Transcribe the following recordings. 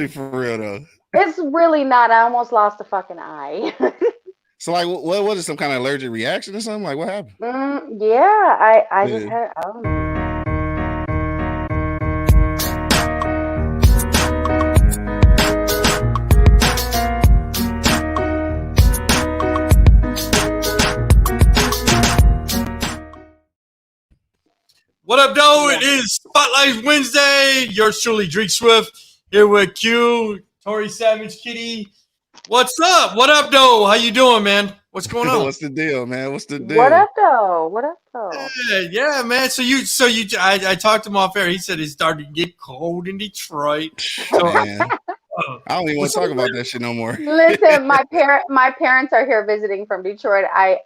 for real though. It's really not. I almost lost a fucking eye. So like, what is some kind of allergic reaction or something? Like, what happened? Yeah, I just had. I don't know. What up, Dole? It is Spotlight Wednesday. Yours truly, Drake Swift, here with Q, Tori Savage, Kitty. What's up? What up, Dole? How you doing, man? What's going on? What's the deal, man? What's the deal? What up, though? What up, though? Yeah, man. I talked to him off air. He said it started to get cold in Detroit. So, Man. I don't even want to talk about that shit no more. Listen, my parents are here visiting from Detroit. I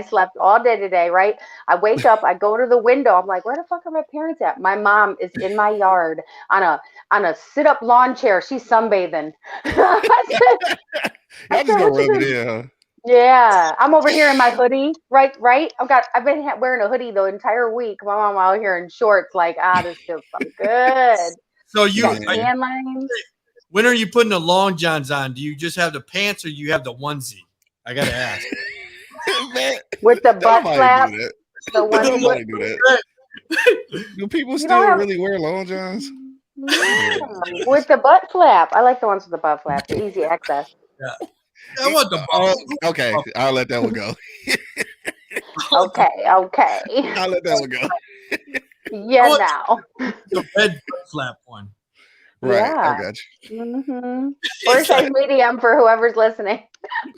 slept all day today, right? I wake up, I go to the window. I'm like, where the fuck are my parents at? My mom is in my yard on a sit-up lawn chair. She's sunbathing. I just go rub it in, huh? Yeah, I'm over here in my hoodie, right? I've been wearing a hoodie the entire week. My mom out here in shorts, like, this feels so good. So tan lines. When are you putting the long johns on? Do you just have the pants or you have the onesie? I gotta ask. Man, with the butt flap. The onesie. Do that. Do people still really wear long johns? Yeah. With the butt flap. I like the ones with the butt flap. The easy access. Yeah. I want the okay, I'll let that one go. Okay. I'll let that one go. Yeah, now. The red flap one. Right, yeah. I got you. Mm-hmm. Or size medium for whoever's listening.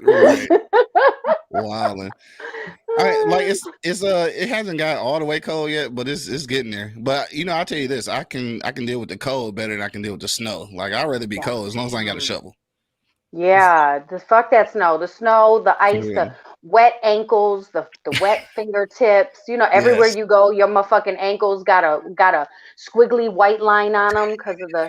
Right. Wildin'. It hasn't got all the way cold yet, but it's getting there. But I'll tell you this: I can deal with the cold better than I can deal with the snow. Like I'd rather be cold as long as I ain't got a shovel. Yeah, fuck that snow. The snow, the ice, the wet ankles, the wet fingertips. Everywhere you go, your motherfucking ankles got a squiggly white line on them because of the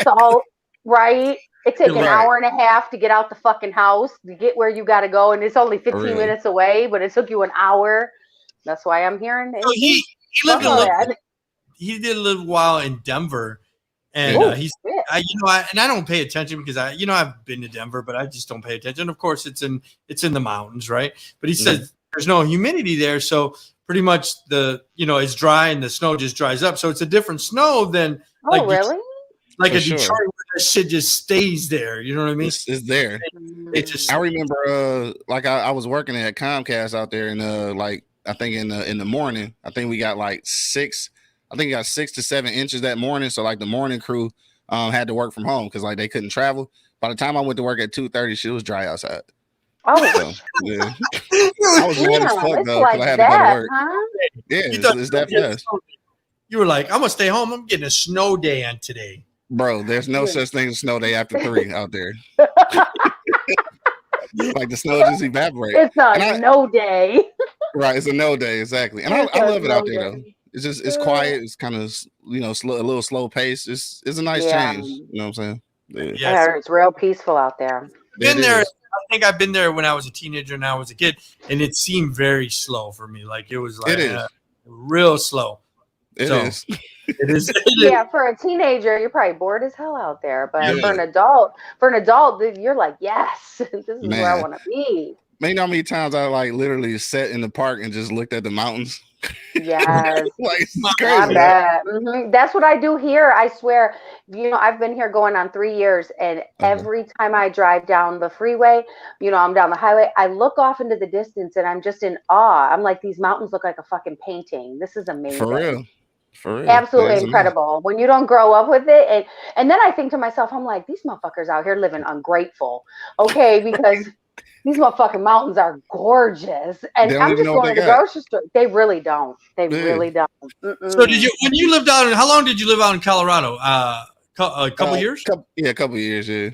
salt, right? It takes an hour and a half to get out the fucking house to get where you got to go, and it's only 15 minutes away, but it took you an hour. That's why I'm here. So he did a little while in Denver. And I don't pay attention because I've been to Denver, but I just don't pay attention. Of course, it's in the mountains, right? But he says there's no humidity there, so pretty much it's dry and the snow just dries up. So it's a different snow than really? Like a Detroit where that shit just stays there. You know what I mean? It's there. I remember I was working at Comcast out there, and I think in the morning, I think we got like 6 to 7 inches that morning. So like the morning crew had to work from home because like they couldn't travel. By the time I went to work at 2:30, shit was dry outside. Oh, so, yeah. I was mad as fuck though because I had to go to work. Huh? Yeah, it's that fast. You were like, I'm gonna stay home. I'm getting a snow day on today, bro. There's no such thing as snow day after 3 out there. Like the snow just evaporates. It's a no day. Right, it's a no day exactly, and I love it out there though. It's quiet. It's kind of a little slow pace. It's a nice change. You know what I'm saying? Yeah, it's real peaceful out there. Been there. I think I've been there when I was a teenager and I was a kid, and it seemed very slow for me. Like it was like real slow. It is. It is. Yeah, for a teenager, you're probably bored as hell out there. But for an adult, you're like, yes, this is where I want to be. Man, you know how many times I literally sat in the park and just looked at the mountains? Yes. It's crazy. That's what I do here. I swear, I've been here going on 3 years, and every time I drive down the freeway, I'm down the highway, I look off into the distance and I'm just in awe. I'm like, these mountains look like a fucking painting. This is amazing. For real. Absolutely incredible. When you don't grow up with it. And then I think to myself, I'm like, these motherfuckers out here living ungrateful. Okay, because these motherfucking mountains are gorgeous, and I'm just going to the grocery store. They really don't. Really don't. So when you lived out, how long did you live out in Colorado? A couple years? A couple years. Yeah.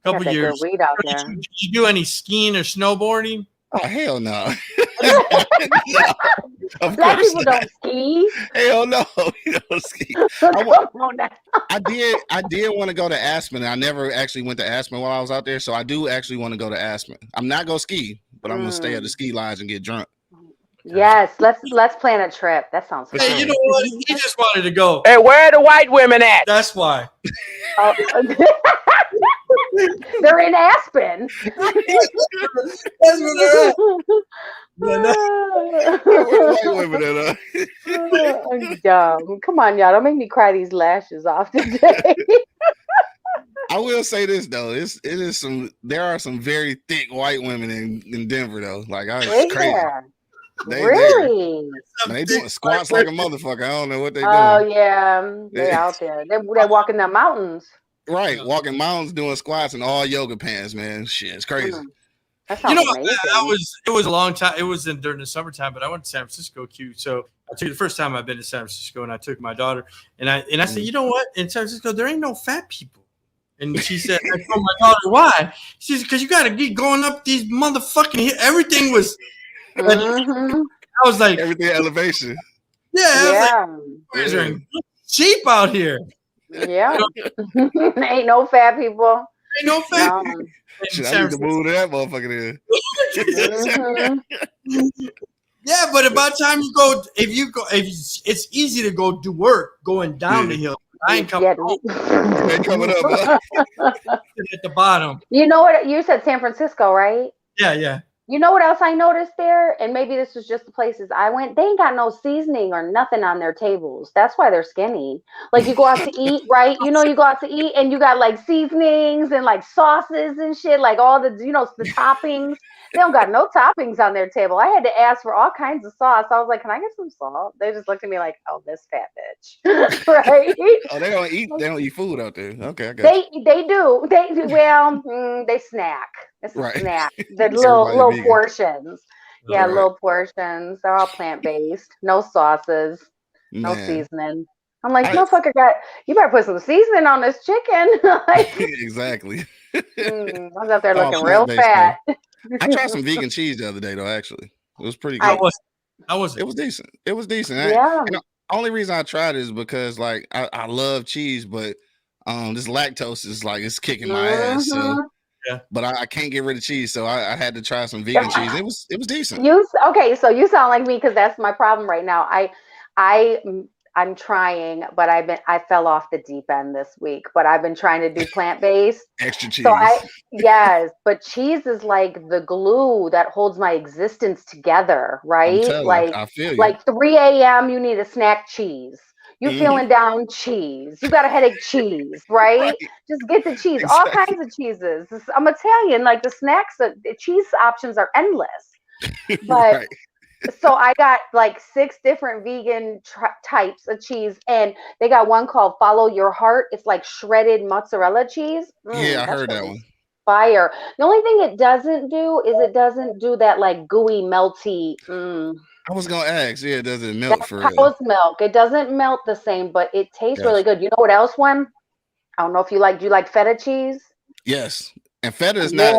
Couple years. Weed out there. Did you do any skiing or snowboarding? Oh hell no. Of Black course people not. don't ski. Hell no, you don't ski. I did want to go to Aspen. I never actually went to Aspen while I was out there, so I do actually want to go to Aspen. I'm not gonna ski, but I'm gonna stay at the ski lodge and get drunk. Yes, let's plan a trip. That sounds fun. Hey, you know what? He just wanted to go. Hey, where are the white women at? That's why. Oh. They're in Aspen. That's where they're at. I'm dumb. Come on, y'all. Don't make me cry these lashes off today. I will say this though, there are some very thick white women in Denver though. Like it's crazy. Really? They doing squats like a motherfucker. I don't know what they doing. Oh yeah, they out there. They walking the mountains. Right, walking mountains, doing squats and all yoga pants, man. Shit, it's crazy. That sounds amazing. It was a long time. It was during the summertime, but I went to San Francisco, So I took the first time I've been to San Francisco, and I took my daughter, and I said, you know what? In San Francisco, there ain't no fat people. And she said, I told my daughter, why? She said, because you got to keep going up these motherfucking. Everything was. I was like, everything elevation. Yeah. Like, cheap out here. Yeah. Ain't no fat people. Ain't no fat people. Shit, I need to move to that motherfucker then. Yeah, but about time you go, if it's easy to go do work going down the hill. I ain't coming up. Ain't coming up. At the bottom. You know what? You said San Francisco, right? Yeah. You know what else I noticed there? And maybe this was just the places I went. They ain't got no seasoning or nothing on their tables. That's why they're skinny. Like you go out to eat, right? You know, you go out to eat and you got like seasonings and like sauces and shit, like all the, the toppings. They don't got no toppings on their table. I had to ask for all kinds of sauce. I was like, can I get some salt? They just looked at me like, oh, this fat bitch. Right? Oh, they don't eat food out there. Okay, I got you. They do. Well, they snack. It's a snack. The little portions. Yeah, little portions. They're all plant-based. No sauces. No seasoning. I'm like, motherfucker, you better put some seasoning on this chicken. Exactly. I was out there looking real fat. I tried some vegan cheese the other day, though, actually. It was pretty good. It was decent. It was decent. Yeah. The only reason I tried it is because, like, I love cheese, but this lactose is, like, it's kicking my ass. So, but I can't get rid of cheese, so I had to try some vegan cheese. It was decent. So you sound like me because that's my problem right now. I'm trying, but I fell off the deep end this week, but I've been trying to do plant-based. Extra cheese. So but cheese is like the glue that holds my existence together, right? I feel you. Like 3 a.m. you need a snack cheese. You feeling down cheese. You got a headache cheese, right? Just get the cheese. Exactly. All kinds of cheeses. I'm Italian, like the cheese options are endless. But so I got like 6 different vegan types of cheese, and they got one called Follow Your Heart. It's like shredded mozzarella cheese. I heard that one. Fire. The only thing it doesn't do is it doesn't do that like gooey, melty. I was gonna ask. Yeah, does it melt for real? Cow's milk. It doesn't melt the same, but it tastes really good. You know what else? I don't know if you like. Do you like feta cheese? Yes. And feta is not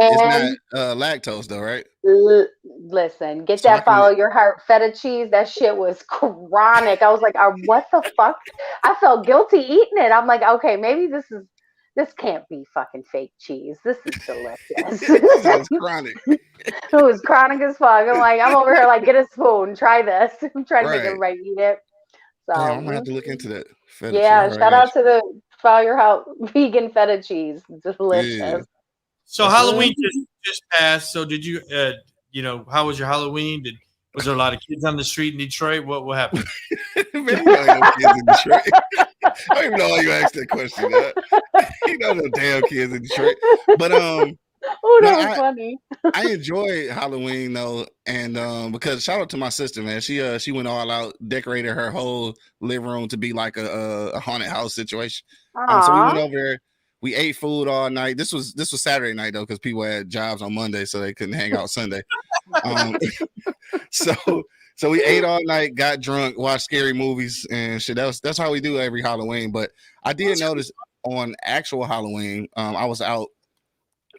lactose though, right? Listen, get that Follow Your Heart feta cheese. That shit was chronic. I was like, what the fuck? I felt guilty eating it. I'm like, okay, maybe this can't be fucking fake cheese. This is delicious. It was chronic. It was chronic as fuck. I'm like, I'm over here like, get a spoon, try this. I'm trying to make everybody eat it. So I'm gonna have to look into that. Shout out to the Follow Your Heart vegan feta cheese. Delicious. Yeah. So Halloween just passed. So did you, how was your Halloween? Was there a lot of kids on the street in Detroit? What happened? Man, you know no kids in Detroit. I don't even know why you asked that question. You know no damn kids in Detroit. But that was funny. I enjoy Halloween though, and because shout out to my sister, man. She went all out, decorated her whole living room to be like a haunted house situation. So we went over there. We ate food all night. This was Saturday night though, because people had jobs on Monday, so they couldn't hang out Sunday. So we ate all night, got drunk, watched scary movies and shit. That's how we do every Halloween. But I did notice on actual Halloween, I was out,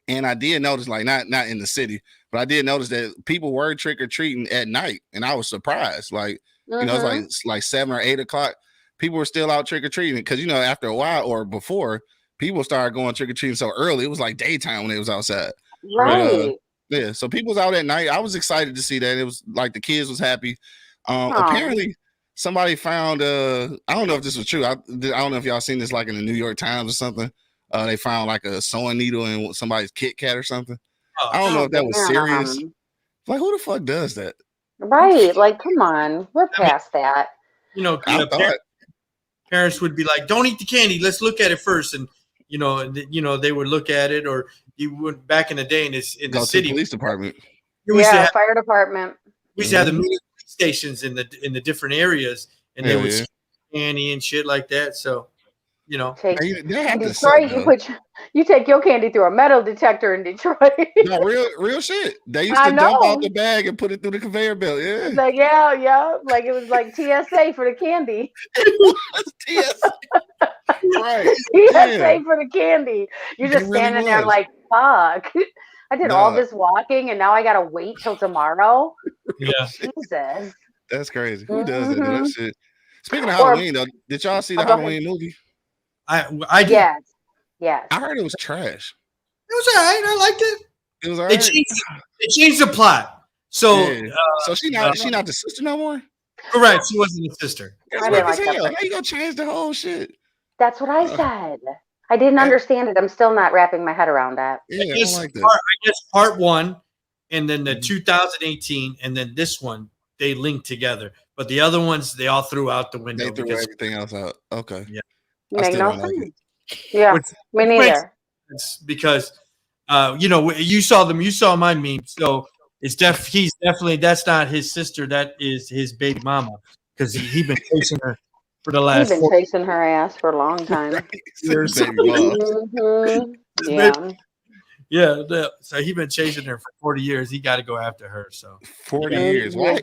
and I did notice, like not in the city, but I did notice that people were trick or treating at night, and I was surprised. Like it's like 7 or 8 o'clock. People were still out trick or treating because after a while or before. People started going trick or treating so early. It was like daytime when they was outside. Right. Yeah, so people was out at night. I was excited to see that. It was like the kids was happy. Apparently, somebody found. I don't know if this was true. I don't know if y'all seen this like in the New York Times or something. They found like a sewing needle in somebody's Kit Kat or something. I don't know if that was serious. Like, who the fuck does that? Right? Like, come on, we're past that. You know, parents would be like, "Don't eat the candy. Let's look at it first." And you know, they would look at it, or you would back in the day in the city, police department. Fire department. We used to have the police stations in the different areas, and they would candy and shit like that. So, you know, in Detroit, you take your candy through a metal detector in Detroit. No, real shit. They used to dump out the bag and put it through the conveyor belt. Yeah, like like it was like TSA for the candy. It was TSA, right? TSA for the candy. You're just standing there like, fuck. I did all this walking, and now I gotta wait till tomorrow. Yeah, Jesus, that's crazy. Who does that shit? Speaking of Halloween, though, did y'all see the Halloween movie? I did. Yes. I heard it was trash. It was all right. I liked it. It was all right. They changed the plot. So, so she not the sister no more. Correct. She wasn't the sister. I didn't like that. How you gonna change the whole shit? That's what I said. I didn't understand it. I'm still not wrapping my head around that. Yeah, I don't like that. I guess part 1, and then the 2018, and then this one they linked together. But the other ones they all threw out the window. They threw everything else out. Okay. Yeah. Make no sense. Yeah, me neither. Because you saw them, you saw my meme. So it's he's definitely, that's not his sister, that is his baby mama, because he been chasing her for the last. He's been chasing her ass for a long time. Yeah. So he been chasing her for 40 years. He got to go after her. So 40 years. Why?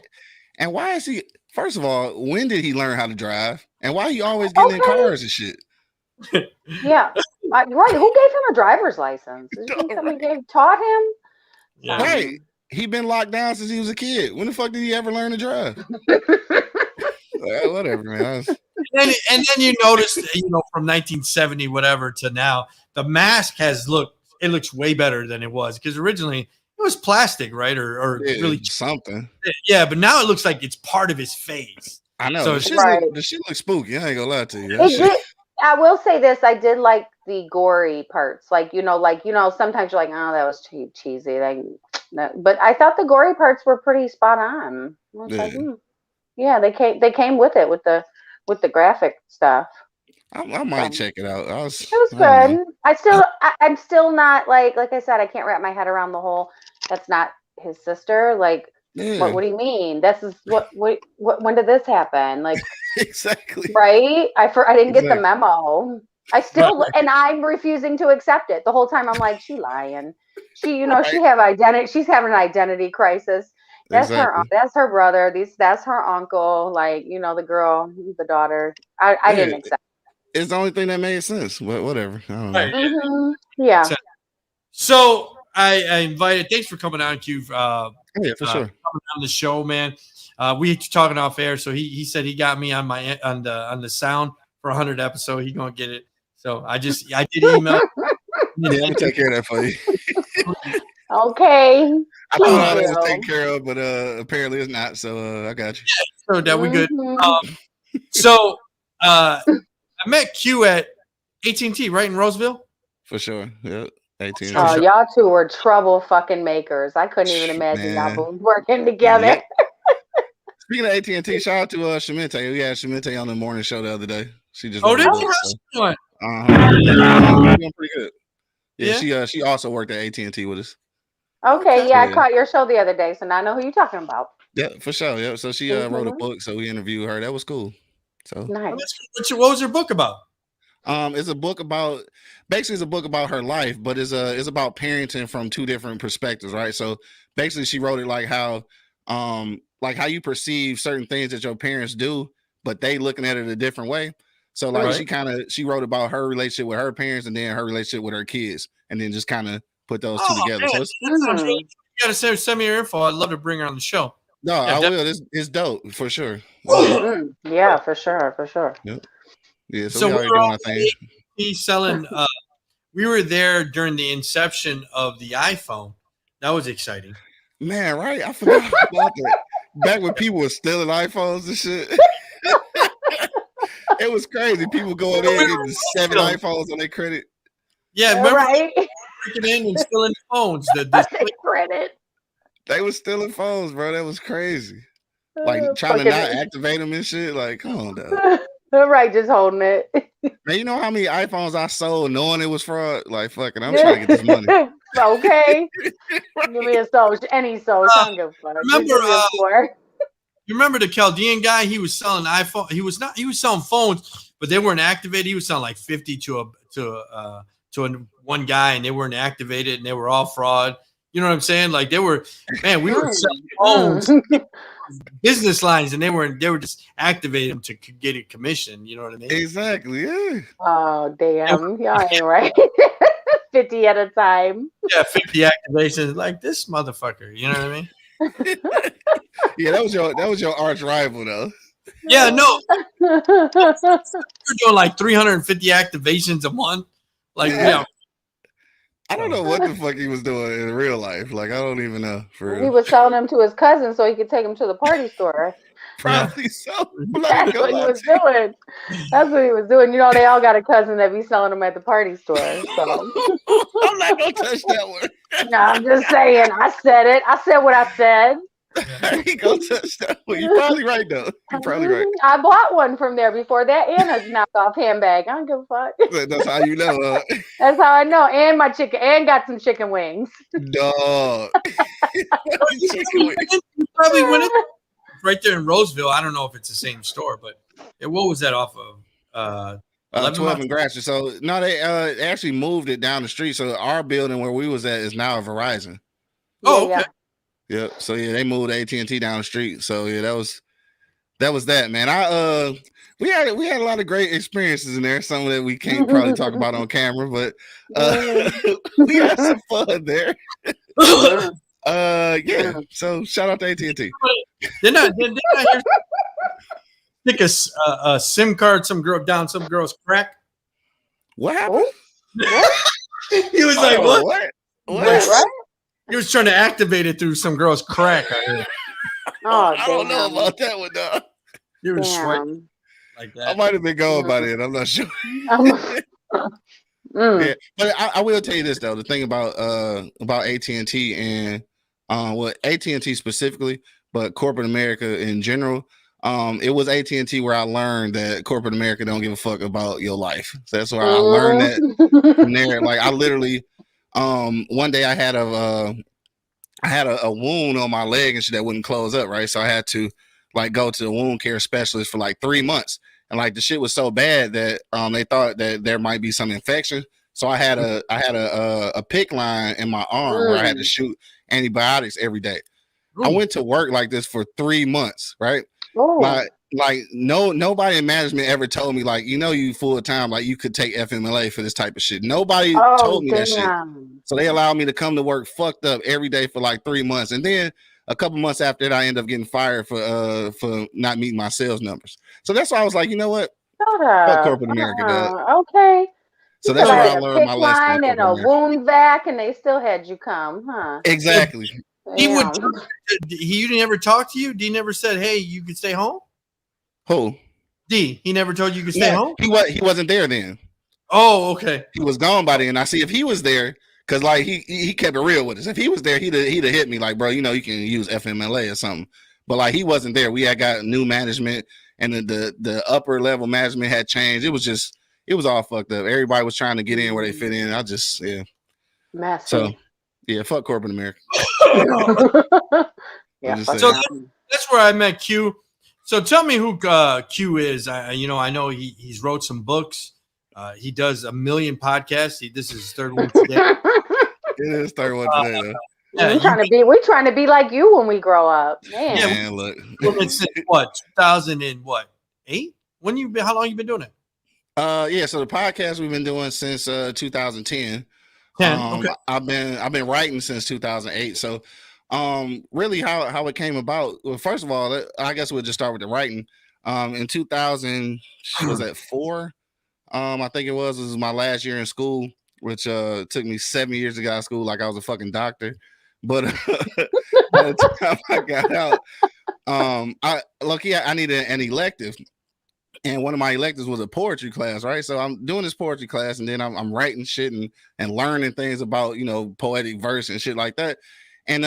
And why is he? First of all, when did he learn how to drive? And why he always getting in cars and shit? Yeah, right. Who gave him a driver's license? Somebody taught him. Yeah. Right. He been locked down since he was a kid. When the fuck did he ever learn to drive? Whatever, man. And then you notice, from 1970 whatever to now, the mask looks way better than it was, because originally it was plastic, right? Or really something. Yeah, but now it looks like it's part of his face. I know. So the shit looks spooky. I ain't gonna lie to you. I will say this: I did like the gory parts. Sometimes you're like, oh, that was too cheesy. But I thought the gory parts were pretty spot on. I was they came with it with the graphic stuff. I might check it out. It was good. I'm still not like I said, I can't wrap my head around the whole. That's not his sister. Like, what do you mean? This is what? When did this happen? Like, exactly. Right? I didn't get the memo. I still and I'm refusing to accept it. The whole time I'm like, she lying. She have identity. She's having an identity crisis. That's her. That's her brother. That's her uncle. Like, the girl, the daughter. I didn't accept. It's the only thing that made sense. But whatever. I don't know. Right. Mm-hmm. Yeah. So I invited. Thanks for coming on, Q. Yeah, for sure. Coming on the show, man. We talking off air, so he said he got me on the sound for 100 episode. He gonna get it. So I did email. Yeah, I'll take care of that for you. Okay. I thought it was taken care of, but apparently it's not. So I got you. Yeah, so that we good. So I met Q at AT&T, right in Roseville. For sure. Yeah. AT&T. Oh, y'all two were trouble fucking makers. I couldn't even imagine y'all both working together. Yep. Speaking of AT&T, shout out to Shamente. We had Shamente on the morning show the other day. She just did you? Doing pretty good. Yeah, she also worked at AT&T with us. Okay, I caught your show the other day, so now I know who you're talking about. Yeah, for sure. Yeah, so she wrote a book, so we interviewed her. That was cool. So nice. What was your book about? It's a book about her life, but it's about parenting from two different perspectives, right? So basically, she wrote it like how you perceive certain things that your parents do, but they looking at it a different way. So like she wrote about her relationship with her parents and then her relationship with her kids, and then just kind of put those two together. Man, so you gotta send me your info. I'd love to bring her on the show. No, I will. It's dope for sure. Yeah, for sure. Yep. Yeah, so we already doing our thing. He's selling. We were there during the inception of the iPhone, That was exciting. Man, right? I forgot about that. Back when people were stealing iPhones and shit. It was crazy. People going in getting 7 iPhones on their credit. Yeah, remember right? Breaking in and stealing phones. The credit. They was stealing phones, bro. That was crazy. Like trying to not activate them and shit. Like, come on, dog. Right, just holding it. Man, you know how many iPhones I sold knowing it was fraud? Like, fucking, I'm trying to get this money. Okay. Right. Give me a social, any social. You remember the Chaldean guy? He was selling iPhone. He was selling phones, but they weren't activated. He was selling like 50 to one guy, and they weren't activated, and they were all fraud. You know what I'm saying? Like we were selling phones, business lines, and they were just activating them to get a commission. You know what I mean? Exactly. Yeah. Oh damn! Y'all ain't right. 50 at a time. Yeah, 50 activations. Like this motherfucker. You know what I mean? Yeah, that was your arch rival though. Yeah, no. We're doing like 350 activations a month. Like, yeah. I don't know what the fuck he was doing in real life. Like, I don't even know. For real. He was selling them to his cousin so he could take them to the party store. Probably so. That's what he was doing. That's what he was doing. You know, they all got a cousin that be selling them at the party store. So I'm not gonna touch that one. No, I'm just saying. I said it. I said what I said. I ain't gonna touch that one. You're probably right though. You're probably right. I bought one from there before that and a knockoff handbag. I don't give a fuck. That's how you know. That's how I know. And my chicken, and got some chicken wings. Dog. You probably went in right there in Roseville. I don't know if it's the same store, but what was that off of? 12 and Gratiot. So no, they actually moved it down the street. So our building where we was at is now a Verizon. Oh, okay. Yeah. So yeah, they moved AT&T down the street. So yeah, that was that, man. We had a lot of great experiences in there. Some that we can't probably talk about on camera, but we had some fun there. Yeah. So shout out to AT&T. Didn't I hear stick a SIM card some girl's crack? What happened? He was like, what? What? He was trying to activate it through some girl's crack. I don't know about that one, though. You were sweating like that. I might have been going by then. I'm not sure. Yeah, but I will tell you this though. The thing about AT&T and AT&T specifically, but corporate America in general, it was AT&T where I learned that corporate America don't give a fuck about your life. So that's where I learned that from there. Like I literally, one day I had a wound on my leg and shit that wouldn't close up, right? So I had to like go to the wound care specialist for like 3 months. And like the shit was so bad that they thought that there might be some infection. So I had a PICC line in my arm where I had to shoot antibiotics every day. I went to work like this for 3 months, right? Nobody in management ever told me like, you full time, like you could take FMLA for this type of shit. Nobody told me that shit. So they allowed me to come to work fucked up every day for like 3 months. And then a couple months after that, I ended up getting fired for not meeting my sales numbers. So that's why I was like, you know what? Fuck corporate America, dog. Okay. So that's where I learned my lesson. And a wound vac, and they still had you come, huh? Exactly. He never talked to you? D never said, hey, you can stay home? Who? D. He never told you could stay home? He wasn't there then. Oh, okay. He was gone by then. I see if he was there, because like he kept it real with us. If he was there, he'd have hit me like, bro, you can use FMLA or something. But like he wasn't there. We had got new management, and the upper level management had changed. It was all fucked up. Everybody was trying to get in where they fit in. Messy. So yeah, fuck corporate America. So that's where I met Q. So tell me who Q is. I know he's wrote some books. He does a million podcasts. This is his third one today. It is third one today, though. We're trying to be like you when we grow up. Man. Yeah, man, look. Since what, 2008? How long you been doing it? So the podcast we've been doing since 2010. Okay. I've been writing since 2008. So really how it came about. Well, first of all, I guess we'll just start with the writing. In 2004, I think it was my last year in school, which took me 7 years to get out of school like I was a fucking doctor. But by the time I got out, I needed an elective. And one of my electives was a poetry class, right? So I'm doing this poetry class, and then I'm writing shit and learning things about, poetic verse and shit like that. And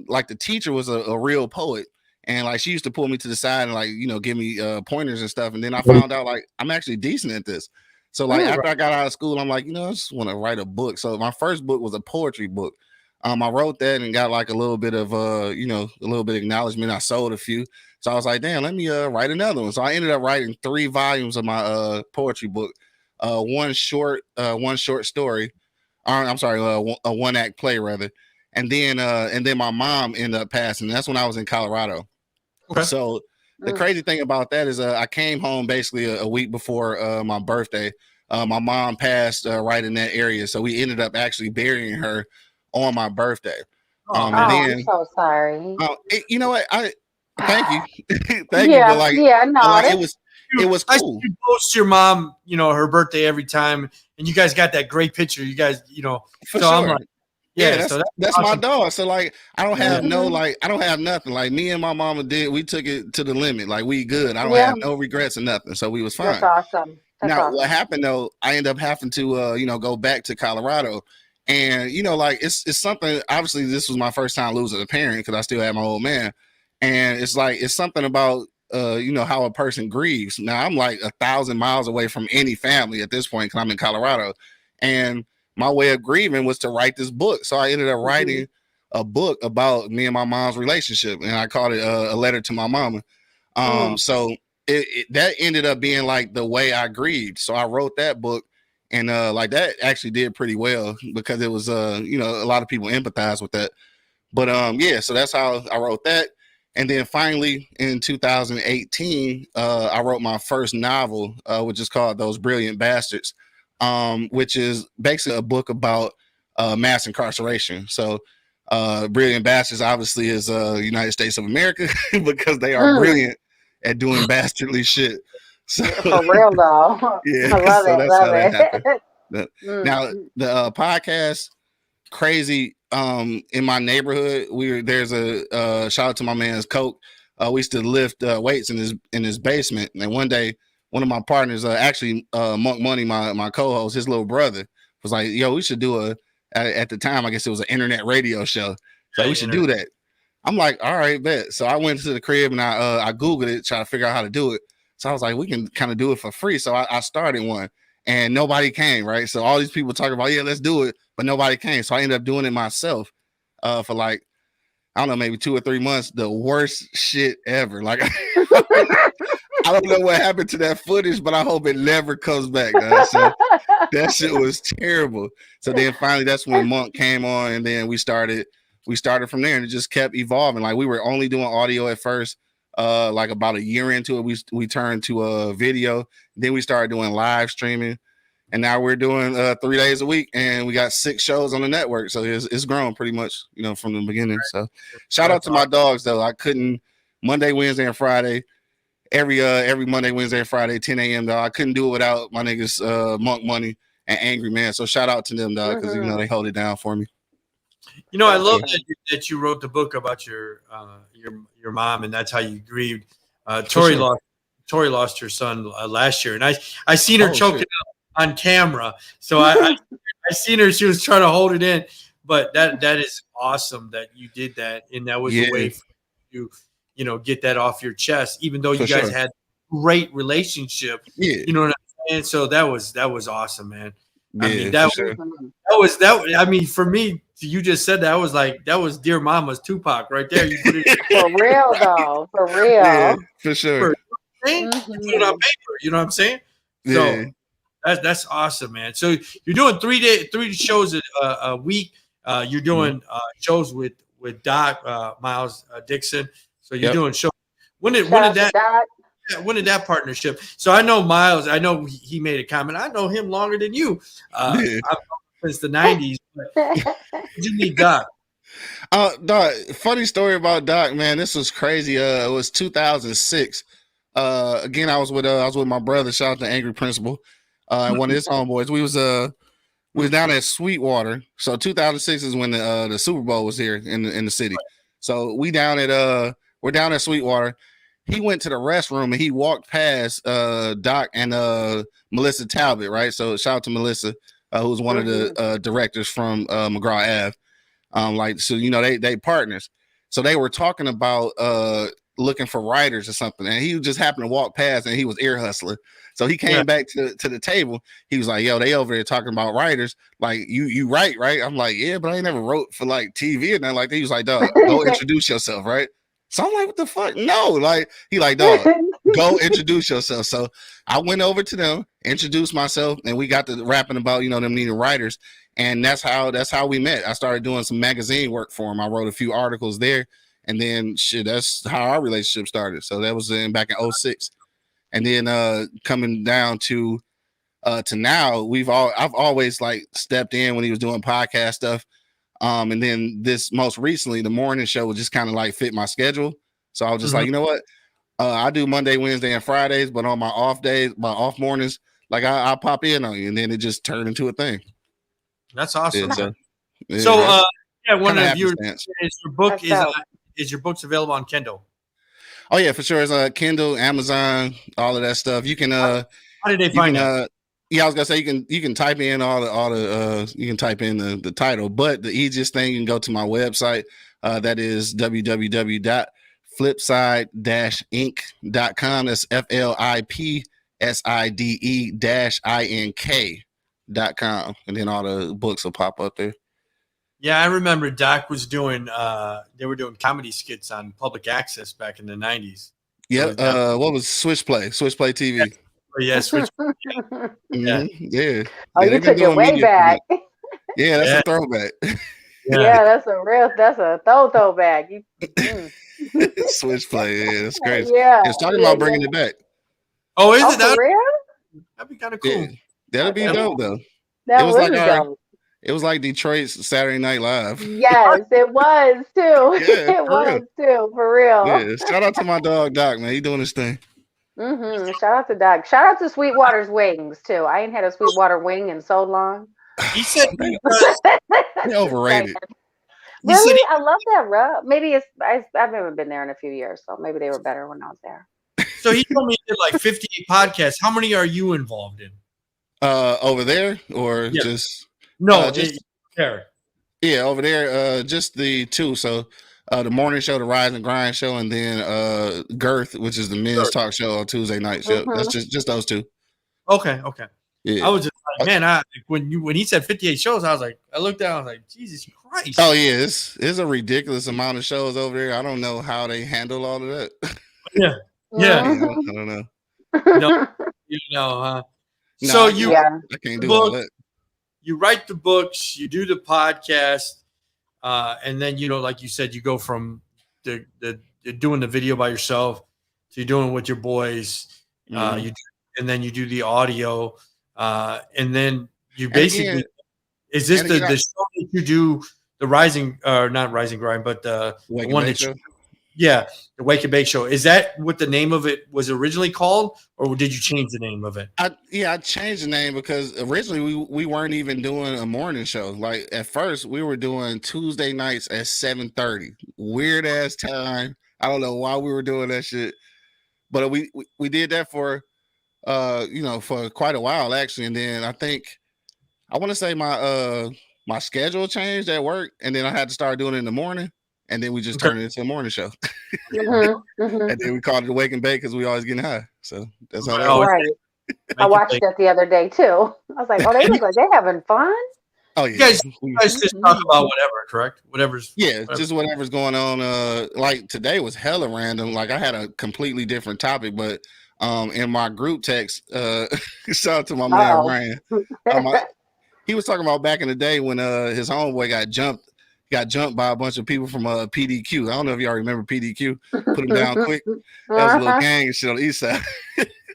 like the teacher was a real poet, and like she used to pull me to the side and like give me pointers and stuff. And then I found out like I'm actually decent at this. So like after I got out of school, I'm like, I just want to write a book. So my first book was a poetry book. I wrote that and got like a little bit of a little bit of acknowledgement. I sold a few. So I was like, damn, let me write another one. So I ended up writing 3 volumes of my poetry book. One short story. I'm sorry, a 1-act play rather. And then my mom ended up passing. That's when I was in Colorado. Okay. So the crazy thing about that is I came home basically a week before my birthday. My mom passed right in that area. So we ended up actually burying her on my birthday. I'm so sorry. You know what? Thank you. Thank you. But like, it was cool. You post your mom, her birthday every time, and you guys got that great picture. You guys, For sure. I'm like, that's awesome. My dog. So like, I don't have I don't have nothing. Like me and my mama we took it to the limit. Like we good. I don't have no regrets or nothing. So we was fine. That's awesome. What happened though? I ended up having to, go back to Colorado. And like it's something. Obviously, this was my first time losing a parent because I still had my old man, and it's something about how a person grieves. Now I'm like 1,000 miles away from any family at this point because I'm in Colorado, and my way of grieving was to write this book. So I ended up writing a book about me and my mom's relationship, and I called it a letter to my mama. So that ended up being like the way I grieved. So I wrote that book. And like that actually did pretty well because it was a lot of people empathize with that. But so that's how I wrote that. And then finally in 2018, I wrote my first novel, which is called Those Brilliant Bastards, which is basically a book about mass incarceration. So Brilliant Bastards obviously is United States of America because they are brilliant at doing bastardly shit. So, for real though. Yeah, I love it. Love it. Now the podcast crazy in my neighborhood. There's a shout out to my man's Coke. We used to lift weights in his basement, and one day one of my partners, actually Monk Money, my co-host, his little brother, was like, "Yo, we should do at the time I guess it was an internet radio show, so we should do that." I'm like, "All right, bet." So I went to the crib and I googled it, try to figure out how to do it. So I was like, we can kind of do it for free. So I started one and nobody came, right? So all these people talking about, let's do it, but nobody came. So I ended up doing it myself for like, I don't know, maybe 2 or 3 months. The worst shit ever. Like, I don't know what happened to that footage, but I hope it never comes back. So that shit was terrible. So then finally that's when Monk came on, and then we started from there, and it just kept evolving. Like we were only doing audio at first. Like about a year into it, we turned to a video. Then we started doing live streaming, and now we're doing 3 days a week, and we got 6 shows on the network. So it's grown pretty much, from the beginning. So shout out to my dogs though. I couldn't Monday, Wednesday, and Friday. Every Monday, Wednesday, and Friday, 10 a.m. though. I couldn't do it without my niggas Monk Money and Angry Man. So shout out to them, dog, because they hold it down for me. I love that you wrote the book about your mom, and that's how you grieved. Tori lost her son last year, and I seen her choking up on camera. So I seen her; she was trying to hold it in. But that is awesome that you did that, and that was a way for you, get that off your chest. Even though you guys had great relationship, you know what I'm saying. So that was awesome, man. I mean, that was. I mean, for me, you just said that. I was like, that was Dear Mama's Tupac right there. You put it for real though, for real. Yeah, for sure. You put it on paper. You know what I'm saying? So that's awesome, man. So you're doing 3 shows a week. You're doing shows with Doc Miles Dixon. So you're doing shows. When did that partnership? So I know Miles. I know he made a comment. I know him longer than you. Since the 90s. Did you meet Doc? Doc, funny story about Doc, man. This was crazy. It was 2006. Again, I was with my brother. Shout out to Angry Principal, and one of his homeboys. We was down at Sweetwater. So 2006 is when the Super Bowl was here in the city. So we're down at Sweetwater. He went to the restroom and he walked past Doc and Melissa Talbot, right? So shout out to Melissa, who's one of the directors from McGraw Ave. So they partners. So they were talking about looking for writers or something, and he just happened to walk past and he was ear hustling. So he came back to the table. He was like, yo, they over there talking about writers. Like, you write, right? I'm like, yeah, but I ain't never wrote for like TV and nothing like that. He was like, dog, go introduce yourself, right? So I'm like, what the fuck? No, like, he like, dog, go introduce yourself. So I went over to them, introduced myself, and we got to rapping about, them needing writers. And that's how we met. I started doing some magazine work for him. I wrote a few articles there. And then that's how our relationship started. So that was back in 2006. And then coming down to now, I've always like stepped in when he was doing podcast stuff. And then this most recently, the morning show would just kind of like fit my schedule. So I was just like, you know what? I do Monday, Wednesday, and Fridays, but on my off days, my off mornings, like I'll pop in on you, and then it just turned into a thing. That's awesome. One of the viewers, is your books available on Kindle? Oh yeah, for sure. It's Kindle, Amazon, all of that stuff. You can how did they find it? Yeah, I was gonna say you can type in all the you can type in the title, but the easiest thing, you can go to my website. That is www.flipside-inc.com. That's FLIPSIDE-INK.com, and then all the books will pop up there. Yeah, I remember Doc was doing they were doing comedy skits on public access back in the 90s. Yeah, so what was Switchplay TV? Yeah, Switchplay. Yeah. Yeah. Oh, you took it way back. Yeah, that's a throwback. Yeah, that's a throwback. Switchplay, yeah, that's crazy. Yeah, it's talking about bringing it back. Oh, is it for real? That'd be kind of cool. Yeah. That'd be dope though. That was dope. It was like Detroit's Saturday Night Live. Yes, it was too. Yeah, it was too, for real. Yeah, shout out to my dog Doc, man. He doing his thing. Shout out to Doc. Shout out to Sweetwater's wings too. I ain't had a Sweetwater wing in so long. He said they're overrated. Really? I love that rub. Maybe I've never been there in a few years, so maybe they were better when I was there. So he told me he did like 58 podcasts. How many are you involved in? Over there or just just there. Yeah, over there, just the two. So the morning show, the Rise and Grind show, and then Girth, which is the men's talk show on Tuesday night show. That's just those two. Okay. Yeah. I was just like, man, when he said 58 shows, I looked down, I was like, Jesus Christ. Oh yeah, it's a ridiculous amount of shows over there. I don't know how they handle all of that. Yeah. I don't know. No, huh? No, so I can't do all that. You write the books, you do the podcast, and then like you said, you go from the doing the video by yourself to you're doing it with your boys. And then you do the audio, and then you basically is this the show that you do, the not Rising Grind, but the one that show? The Wake and Bake Show. Is that what the name of it was originally called, or did you change the name of it? I changed the name because originally we weren't even doing a morning show. Like at first we were doing Tuesday nights at 7:30. Weird ass time. I don't know why we were doing that shit, but we did that for for quite a while actually. And then I want to say my schedule changed at work, and then I had to start doing it in the morning. And then we just turned it into a morning show. And then we called it the Wake and Bake because we always getting high. So that's how that works. Right. I watched that the other day too. I was like, oh, they look like they're having fun. Oh yeah. You guys just talk about whatever, correct? Just whatever's going on. Like today was hella random. Like I had a completely different topic, but in my group text, shout out to my man Ryan. He was talking about back in the day when his homeboy got jumped by a bunch of people from PDQ. I don't know if y'all remember PDQ. Put him down quick. That was a little gang and shit on the east side.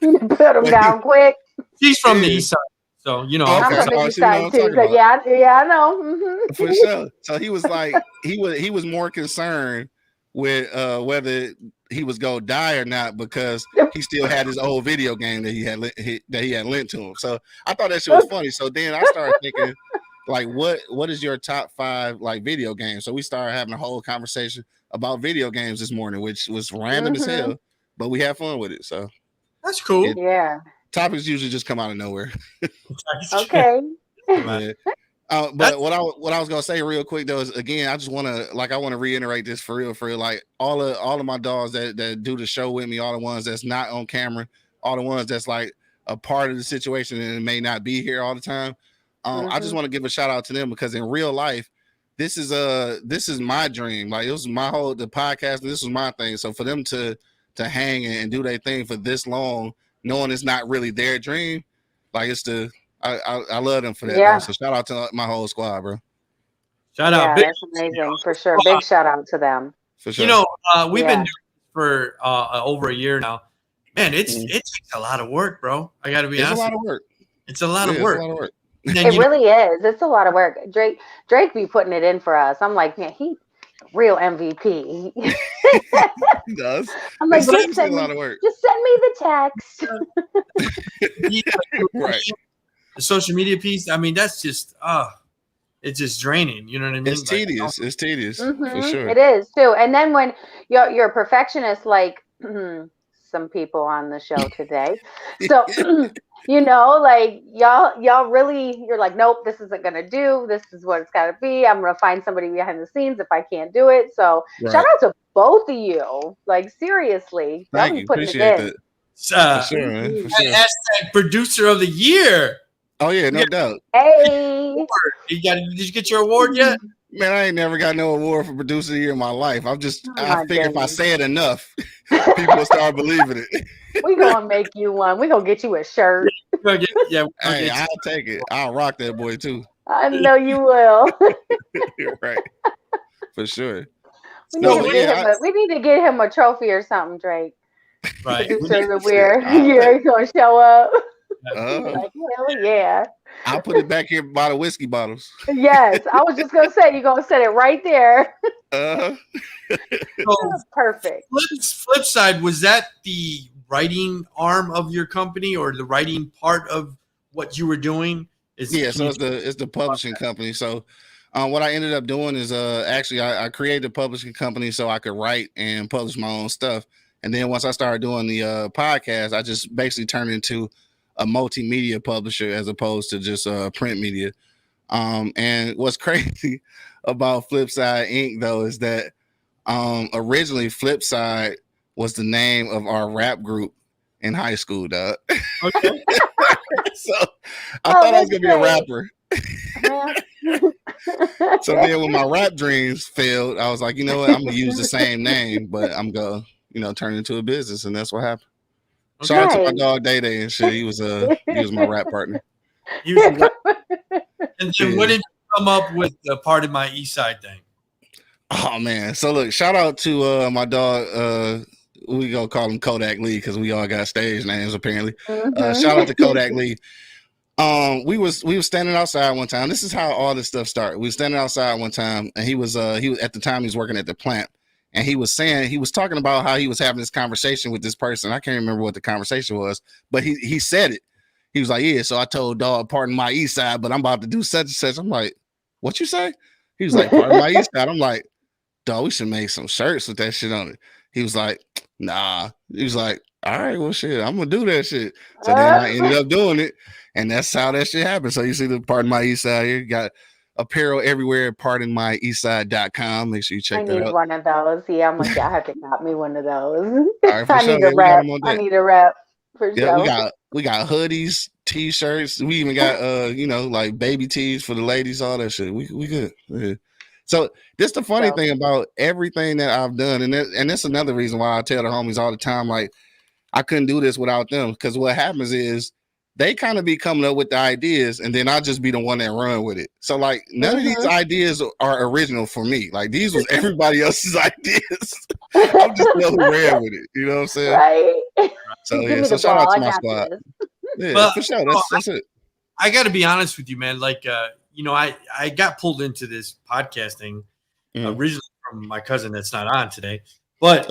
Put him down quick. She's from the east side, so I'm from the east side too. So yeah, I know. For sure. So he was like, he was more concerned with whether he was gonna die or not because he still had his old video game that he had lent to him. So I thought that shit was funny. So then I started thinking, like, what is your top 5 like video games? So we started having a whole conversation about video games this morning, which was random as hell, but we had fun with it. So that's cool. Topics usually just come out of nowhere. Okay. Yeah. But what I was gonna say real quick though is, again, I just want to reiterate this for real. Like all of my dogs that do the show with me, all the ones that's not on camera, all the ones that's like a part of the situation and may not be here all the time. I just want to give a shout out to them, because in real life, this is my dream. Like, it was the podcast, and this was my thing. So for them to hang and do their thing for this long, knowing it's not really their dream, like I love them for that. Yeah. So shout out to my whole squad, bro. Shout out. That's amazing for sure. Big shout out to them. For sure. You know, we've been doing this for over a year now. Man, it takes a lot of work, bro. I got to be honest. It's a lot of work. It's a lot of work. It's a lot of work. It really is. It's a lot of work. Drake be putting it in for us. I'm like, man, he real MVP. He does. I'm like, just send me the text. Right. The social media piece, I mean, that's just it's just draining. You know what I mean? It's tedious. It's tedious for sure. It is too. And then when you're a perfectionist, like some people on the show today, so you know, like y'all really, you're like, nope, this isn't gonna do. This is what it's gotta be. I'm gonna find somebody behind the scenes if I can't do it. So shout out to both of you. Like, seriously, thank you. Appreciate that. For sure, man. For sure. Hashtag producer of the year. Oh yeah, no doubt. Hey, did you get your award yet? Man, I ain't never got no award for producer of the year in my life. I figure if I say it enough, people will start believing it. We gonna make you one. We gonna get you a shirt. Hey, I'll take it. I'll rock that boy too. I know you will. You're right. For sure. We need to get him a trophy or something, Drake. Right. Producer of the year. He's gonna show up. Like, hell yeah. I'll put it back here by the whiskey bottles. Yes, I was just gonna say, you're gonna set it right there. So, perfect. Flipside, was that the writing arm of your company, or the writing part of what you were doing? So it's the publishing company. So what I ended up doing is actually I created a publishing company so I could write and publish my own stuff. And then once I started doing the podcast, I just basically turned into a multimedia publisher as opposed to just print media. And what's crazy about Flipside Inc. though is that originally Flipside was the name of our rap group in high school, dog. Okay. So I thought I was gonna be a rapper. So then when my rap dreams failed, I was like, you know what, I'm gonna use the same name, but I'm gonna, turn it into a business, and that's what happened. Okay. Shout out to my dog Day Day and shit. He was my rap partner. And then when did you come up with the Part of My East Side thing? Oh man. So look, shout out to my dog, we gonna call him Kodak Lee because we all got stage names apparently. Shout out to Kodak Lee. We was standing outside one time. This is how all this stuff started. We were standing outside one time, and he was at the time he was working at the plant. And he was talking about how he was having this conversation with this person. I can't remember what the conversation was, but he said it. He was like, yeah, so I told dog, pardon my east side, but I'm about to do such and such. I'm like, what you say? He was like, pardon my east side. I'm like, dog, we should make some shirts with that shit on it. He was like, nah. He was like, all right, well, shit, I'm going to do that shit. So then I ended up doing it, and that's how that shit happened. So you see the Pardon My East Side here. You got apparel everywhere at pardonmyeastside.com. Make sure you check that out. I need one of those. Yeah, I'm like, I have to got me one of those. All right, I need a rep. For sure. We got hoodies, t-shirts. We even got like baby tees for the ladies, all that shit. We good. Yeah. So this the funny thing about everything that I've done, and that's another reason why I tell the homies all the time, like, I couldn't do this without them, because what happens is they kind of be coming up with the ideas, and then I'll just be the one that run with it. So like none of these ideas are original for me. Like these was everybody else's ideas. I'm just the one who ran with it. You know what I'm saying? Right. So yeah, so shout out to my squad. Yeah, for sure. That's it. I got to be honest with you, man. Like, I got pulled into this podcasting originally from my cousin that's not on today, but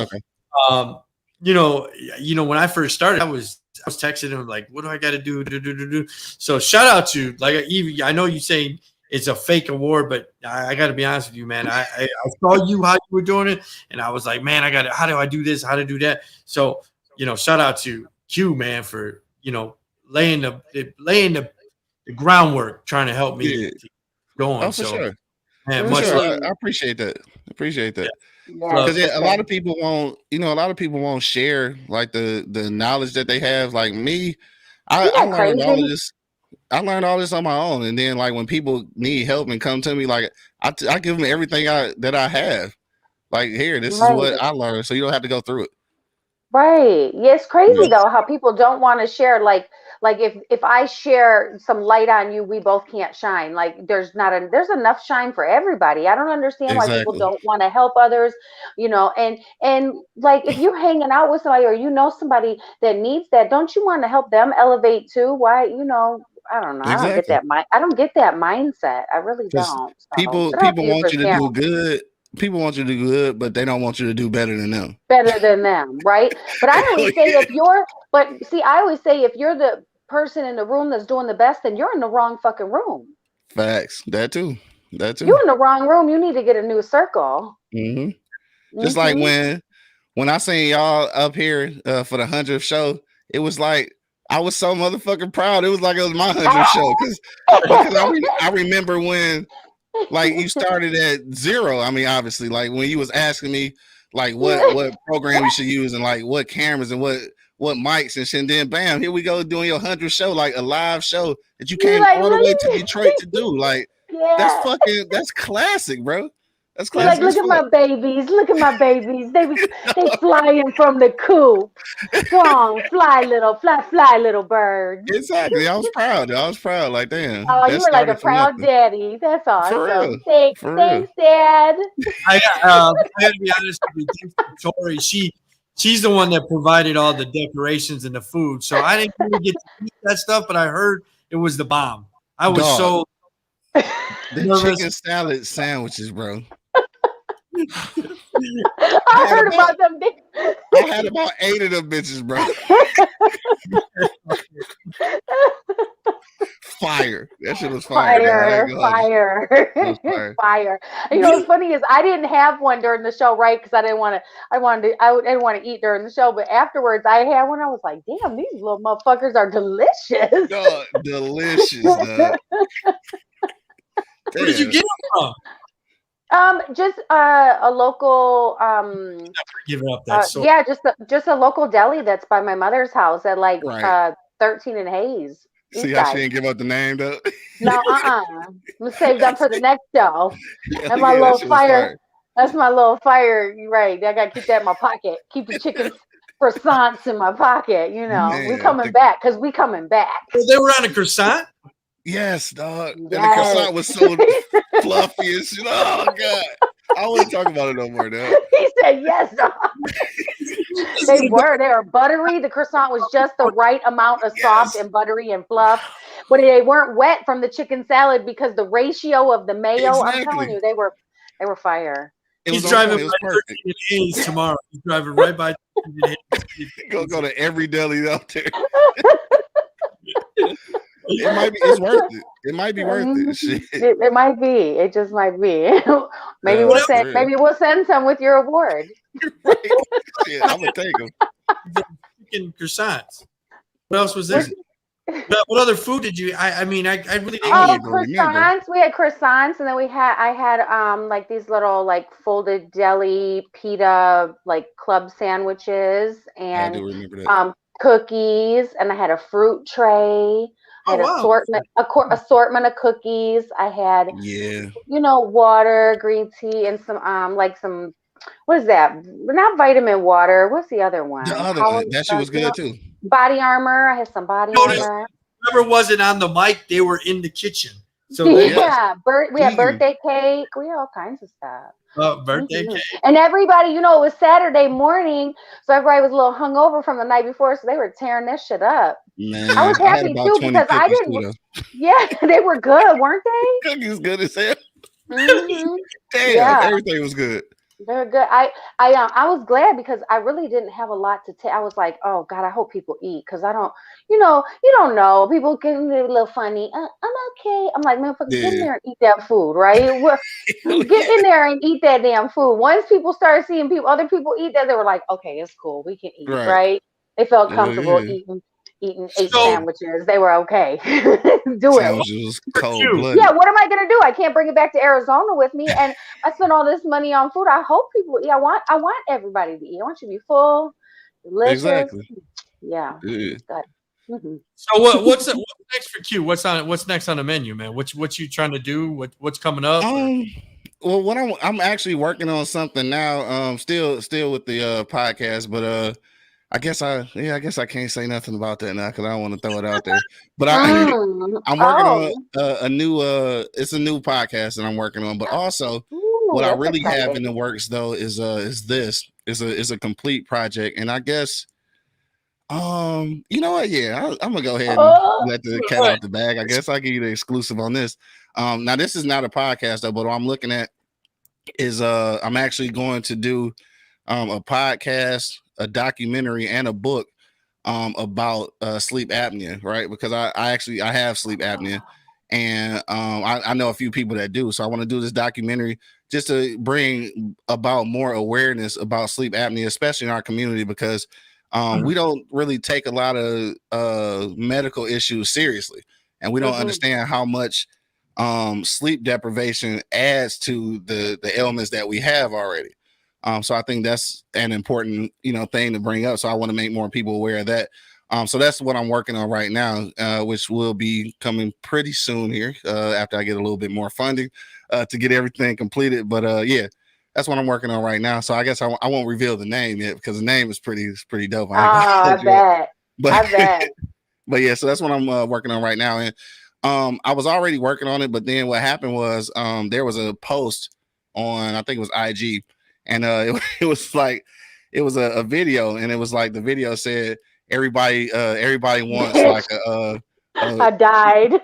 You know, when I first started, I was texting him like, what do I got to do? So shout out to like, I know you saying it's a fake award, but I got to be honest with you, man. I saw you how you were doing it, and I was like, man, how do I do this? How to do that? So, shout out to Q, man, for laying the groundwork, trying to help me going. Oh, for sure. Man, much sure. I appreciate that. Because a lot of people won't share like the knowledge that they have. Like me, I learned all of this. I learned all this on my own, and then like when people need help and come to me, like I give them everything that I have. Like here, this is what I learned, so you don't have to go through it. Right. Yeah, it's crazy though how people don't want to share. Like if I share some light on you, we both can't shine. Like there's enough shine for everybody. I don't understand why people don't want to help others, and like if you're hanging out with somebody or somebody that needs that, don't you want to help them elevate too? Why, I don't know. Exactly. I don't get that mindset. I really don't. So, people want you to do good. People want you to do good, but they don't want you to do better than them. Right? But I always say I always say if you're the person in the room that's doing the best, then you're in the wrong fucking room. Facts. That too. You're in the wrong room. You need to get a new circle. Mm-hmm. Just like when I seen y'all up here for the 100th show, it was like I was so motherfucking proud. It was like it was my 100th show because I remember when. Like you started at 0. I mean, obviously, like when you was asking me like what program you should use and like what cameras and what mics and shit. And then bam, here we go doing your 100th show, like a live show that you came all the way to Detroit to do. Like that's classic, bro. That's classic. Like, look at my babies. Look at my babies. They flying from the coop. Go on, fly little bird. Exactly. I was proud. Like, damn. Oh, you were like a proud daddy. That's awesome. Thanks, Dad. I gotta be honest with you. Tori, she's the one that provided all the decorations and the food. So I didn't really get to eat that stuff, but I heard it was the bomb. I was so the chicken salad sandwiches, bro. I heard about them. I had about 8 of them bitches, bro. Fire. That shit was fire. Fire. You know what's funny is I didn't have one during the show, right? Because I didn't want to eat during the show. But afterwards, I had one. I was like, damn, these little motherfuckers are delicious. Dog, delicious. Dog. Where did you get them from? Just a local give it up that yeah, just a local deli that's by my mother's house at like 13 and Hayes. See how she didn't give up the name though? No, I'm gonna save that for the next show. That's my little fire. That's my little fire. Right. I gotta keep that in my pocket. Keep the chicken croissants in my pocket, Man, we coming back because we coming back. Well, they were on a croissant? Yes, dog. Yes. And the croissant was so fluffy and shit. Oh god. I wouldn't talk about it no more, dog. He said yes, dog. They were buttery. The croissant was just the right amount of soft and buttery and fluff. But they weren't wet from the chicken salad because the ratio of the mayo, I'm telling you, they were fire. He's driving by 13 Hayes tomorrow. He's driving right by 13 Hayes. Go to every deli out there. It's worth it. It might be worth it. Shit. It might be. It just might be. Maybe we'll send some with your award. Right. Shit, I'm gonna take them. Chicken croissants. What else was there? What other food did you? I really didn't. Croissants. We had croissants, and then I had like these little like folded deli pita like club sandwiches, and cookies, and I had a fruit tray. I had assortment of cookies. I had water, green tea, and some what is that? Not vitamin water. What's the other one? The other one. That shit was good too. Body armor. I had some body armor. Whoever wasn't on the mic, they were in the kitchen. So we had birthday cake. We had all kinds of stuff. Birthday cake. And everybody, it was Saturday morning, so everybody was a little hungover from the night before, so they were tearing this shit up. Man, I was happy too because I didn't. Yeah, they were good, weren't they? Cookies good as hell. Mm-hmm. Damn, everything was good. They're good. I was glad because I really didn't have a lot to take. I was like, oh God, I hope people eat because I don't, you don't know. People can be a little funny. I'm okay. I'm like, man, fucking get in Yeah. there and eat that food, right? Get in there and eat that damn food. Once people started seeing other people eat that, they were like, okay, it's cool. We can eat, Right. right? They felt comfortable Yeah. eating 8 sandwiches. They were okay. Do Sandwiches, cold blooded. Yeah, what am I gonna do? I can't bring it back to Arizona with me, and I spent all this money on food. I hope people eat. I want everybody to eat. I want you to be full, delicious. Exactly. Yeah. Yeah. Mm-hmm. So what's next for Q? What's next on the menu, man? What you trying to do? What's coming up? Well, what I'm actually working on something now. Still with the podcast, but I guess I can't say nothing about that now because I don't want to throw it out there. But I'm working on a new it's a new podcast that I'm working on. But also, what I really have in the works though is a complete project, and I guess you know what? Yeah, I'm gonna go ahead and let the cat out the bag. I guess I'll give you the exclusive on this. Now this is not a podcast though, but what I'm looking at is I'm actually going to do a podcast, a documentary, and a book about sleep apnea, right? Because I have sleep apnea, and I know a few people that do. So I want to do this documentary just to bring about more awareness about sleep apnea, especially in our community, because we don't really take a lot of medical issues seriously, and we don't understand how much sleep deprivation adds to the ailments that we have already. So I think that's an important, thing to bring up. So I want to make more people aware of that. So that's what I'm working on right now, which will be coming pretty soon here after I get a little bit more funding to get everything completed. But yeah, that's what I'm working on right now. So I guess I won't reveal the name yet because the name is pretty dope. I bet. But yeah, so that's what I'm working on right now. And I was already working on it, but then what happened was there was a post on, I think it was IG, and it was like, it was a video, and it was like the video said everybody wants like I died.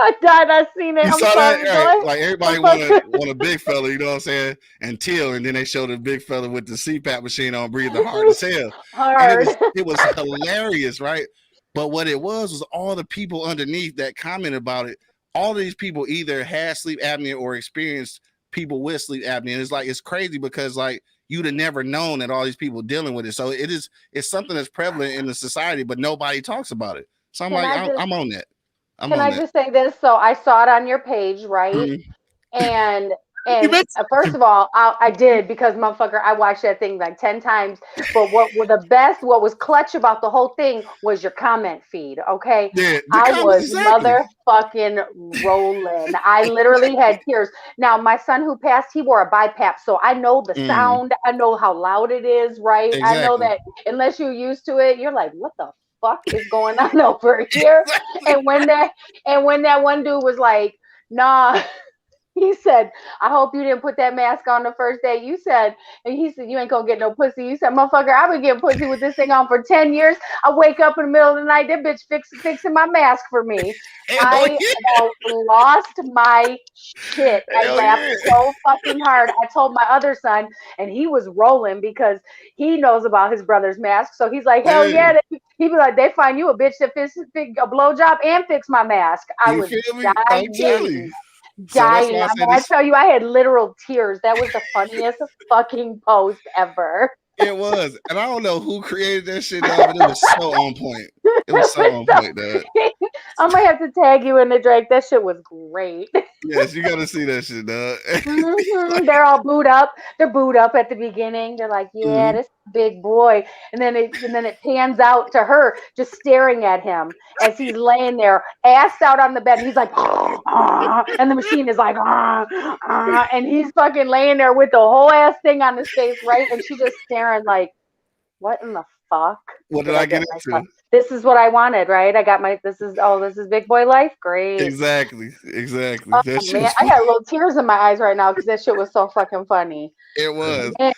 I seen it. You I'm saw sorry, that? Right. Like everybody want a big fella, you know what I'm saying? Until, and then they showed a big fella with the CPAP machine on, breathing hard as hell. Hard. And it was hilarious, right? But what it was all the people underneath that commented about it. All of these people either had sleep apnea or experienced people with sleep apnea. And it's crazy because like you'd have never known that all these people dealing with it. So it's something that's prevalent in the society, but nobody talks about it. So I'm I'm on that. Can I just say this? So I saw it on your page, right? And first of all, I did because motherfucker, I watched that thing like 10 times. But what was clutch about the whole thing was your comment feed. Okay. Yeah, I was motherfucking rolling. I literally had tears. Now, my son who passed, he wore a BiPAP. So I know the sound. I know how loud it is, right? Exactly. I know that unless you're used to it, you're like, what the fuck is going on over here? And when that one dude was like, nah, he said, I hope you didn't put that mask on the first day. He said, you ain't gonna get no pussy. You said, motherfucker, I've been getting pussy with this thing on for 10 years. I wake up in the middle of the night, that bitch fixing my mask for me. I lost my shit. I laughed so fucking hard. I told my other son, and he was rolling because he knows about his brother's mask. So he's like, hell yeah. He'd be like, they find you a bitch that fix a blowjob and fix my mask. I was dying. I tell you, I had literal tears. That was the funniest fucking post ever. It was. And I don't know who created that shit, dog, but it was so on point. It was so on point, dog. I might have to tag you in the Drake. That shit was great. Yes, you gotta see that shit, dog. They're all booed up. They're booed up at the beginning. They're like, yeah, this big boy. And then it pans out to her just staring at him as he's laying there, ass out on the bed. And he's like, and the machine is like, and he's fucking laying there with the whole ass thing on his face, right? And she's just staring like, what in the fuck? What did I get into? This is what I wanted, right? I got this is big boy life. Great. Exactly. Oh, man, I got little tears in my eyes right now because that shit was so fucking funny. It was. Man,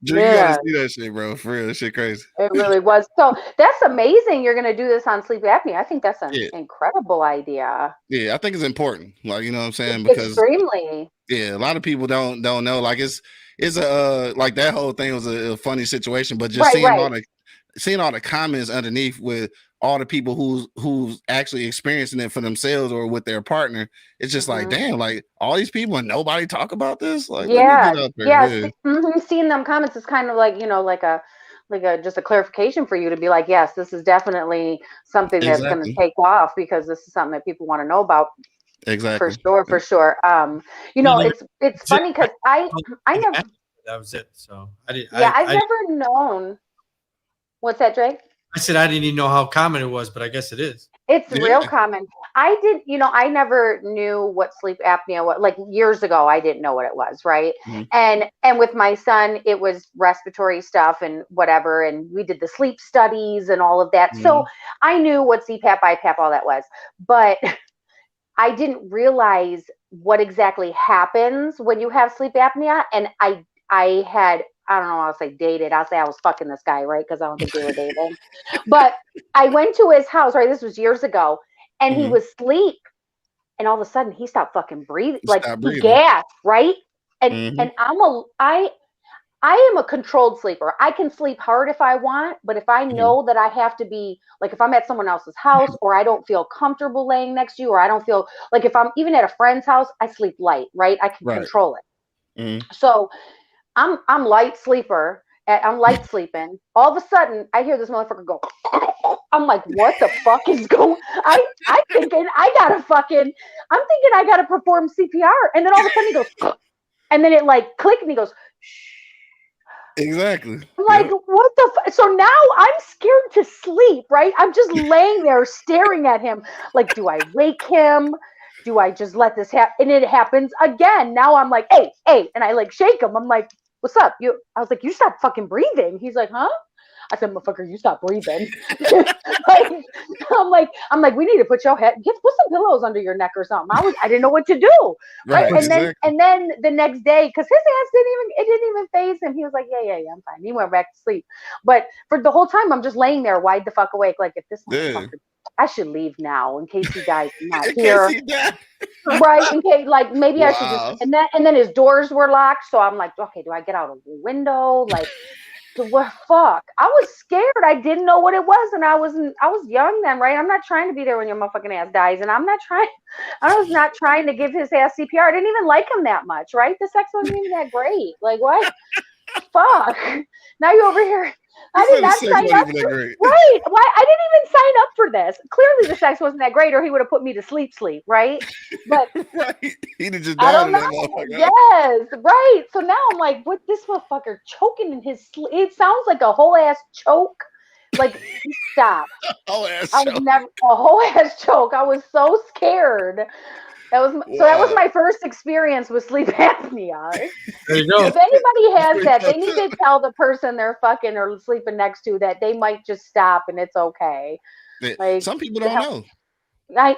Drew, you gotta see that shit, bro. For real, that shit crazy. It really was. So that's amazing. You're gonna do this on sleep apnea. I think that's an incredible idea. Yeah, I think it's important. Like, you know what I'm saying? Because extremely. Yeah, a lot of people don't know. Like it's it's a like that whole thing was a funny situation, but just seeing all the comments underneath with all the people who's actually experiencing it for themselves or with their partner, it's just like, damn, like all these people and nobody talk about this. Like, let me get out there. Seeing them comments is kind of like, you know, like a just a clarification for you to be like, yes, this is definitely something that's going to take off because this is something that people want to know about. Exactly. For sure. You know, it's funny because I never. That was it. So I didn't. I've never known. What's that, Drake? I said I didn't even know how common it was, but I guess it is. It's real common. I never knew what sleep apnea was. Like years ago, I didn't know what it was, right? And with my son, it was respiratory stuff and whatever, and we did the sleep studies and all of that. So I knew what CPAP, BiPAP, all that was, but I didn't realize what exactly happens when you have sleep apnea. And I had, I don't know, I'll say dated. I'll say I was fucking this guy, right? Because I don't think we were dating. But I went to his house, right? This was years ago. And he was asleep. And all of a sudden, he stopped fucking breathing. He gasped, right? And I am a controlled sleeper. I can sleep hard if I want. But if I know that I have to be, like if I'm at someone else's house or I don't feel comfortable laying next to you, or I don't feel, like if I'm even at a friend's house, I sleep light, right? I can control it. So I'm light sleeper. I'm light sleeping. All of a sudden, I hear this motherfucker go. I'm like, what the fuck is going? I'm thinking I gotta perform CPR, and then all of a sudden he goes, and then it like clicked, and he goes, shh. Exactly. I'm like, what the fuck? So now I'm scared to sleep, right? I'm just laying there staring at him. Like, do I wake him? Do I just let this happen? And it happens again. Now I'm like, hey, and I like shake him. I'm like, what's up? I was like, you stop fucking breathing. He's like, huh? I said, motherfucker, you stop breathing. I'm like, we need to put your head, put some pillows under your neck or something. I didn't know what to do. Right. And then the next day, because his ass didn't even faze him. He was like, yeah, I'm fine. He went back to sleep. But for the whole time, I'm just laying there wide the fuck awake. Like, if this motherfucker, I should leave now in case he dies not here. Right. In case, like, maybe I should just, and then his doors were locked. So I'm like, okay, do I get out of the window? Like, what fuck? I was scared. I didn't know what it was, and I was young then, right? I'm not trying to be there when your motherfucking ass dies, and I was not trying to give his ass CPR. I didn't even like him that much, right? The sex wasn't even that great. Like, what? Fuck. Now you're over here. I did not sign up for right. Why? I didn't even sign up for this. Clearly the sex wasn't that great, or he would have put me to sleep, right? But he'd have just died. I don't know. Yes, right. So now I'm like, what, this motherfucker choking in his sleep? It sounds like a whole ass choke. Like, stop. A whole ass choke. I was so scared. That was my first experience with sleep apnea. There you go. If anybody has that, they need to tell the person they're fucking or sleeping next to that they might just stop and it's okay. Like, some people don't know.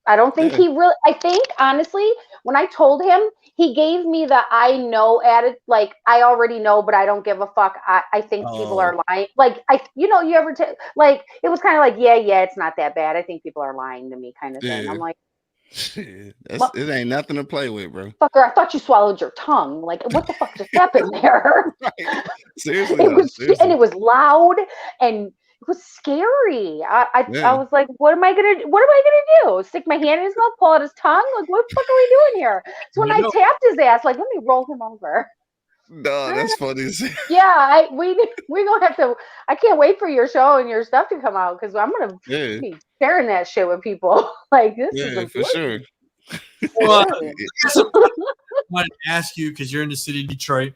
I don't think he really. I think honestly, when I told him, he gave me the I know added. Like, I already know, but I don't give a fuck. I think people are lying. Like, you ever like, it was kind of like, yeah, it's not that bad. I think people are lying to me, kind of thing. I'm like, it ain't nothing to play with, bro. Fucker, I thought you swallowed your tongue. Like, what the fuck just happened there? Right. Seriously, and it was loud and it was scary. I was like, what am I gonna do? Stick my hand in his mouth, pull out his tongue? Like, what the fuck are we doing here? So when I tapped his ass, like, let me roll him over. No, that's funny. Yeah, we're gonna have to. I can't wait for your show and your stuff to come out, because I'm gonna be sharing that shit with people. Like, this is important. For sure. Well, I wanted to ask you, because you're in the city of Detroit.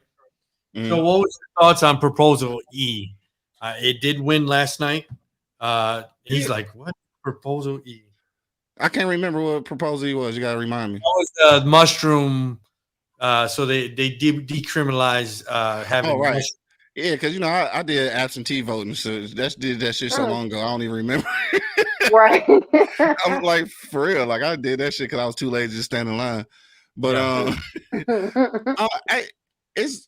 So, what was your thoughts on Proposal E? It did win last night. He's like, what? Proposal E? I can't remember what Proposal E was. You gotta remind me. That was the mushroom. So they decriminalize having. Oh, right. Yeah, because I did absentee voting, so did that shit so long ago. I don't even remember. Right. I'm like, for real, like, I did that shit because I was too lazy to just stand in line. But it's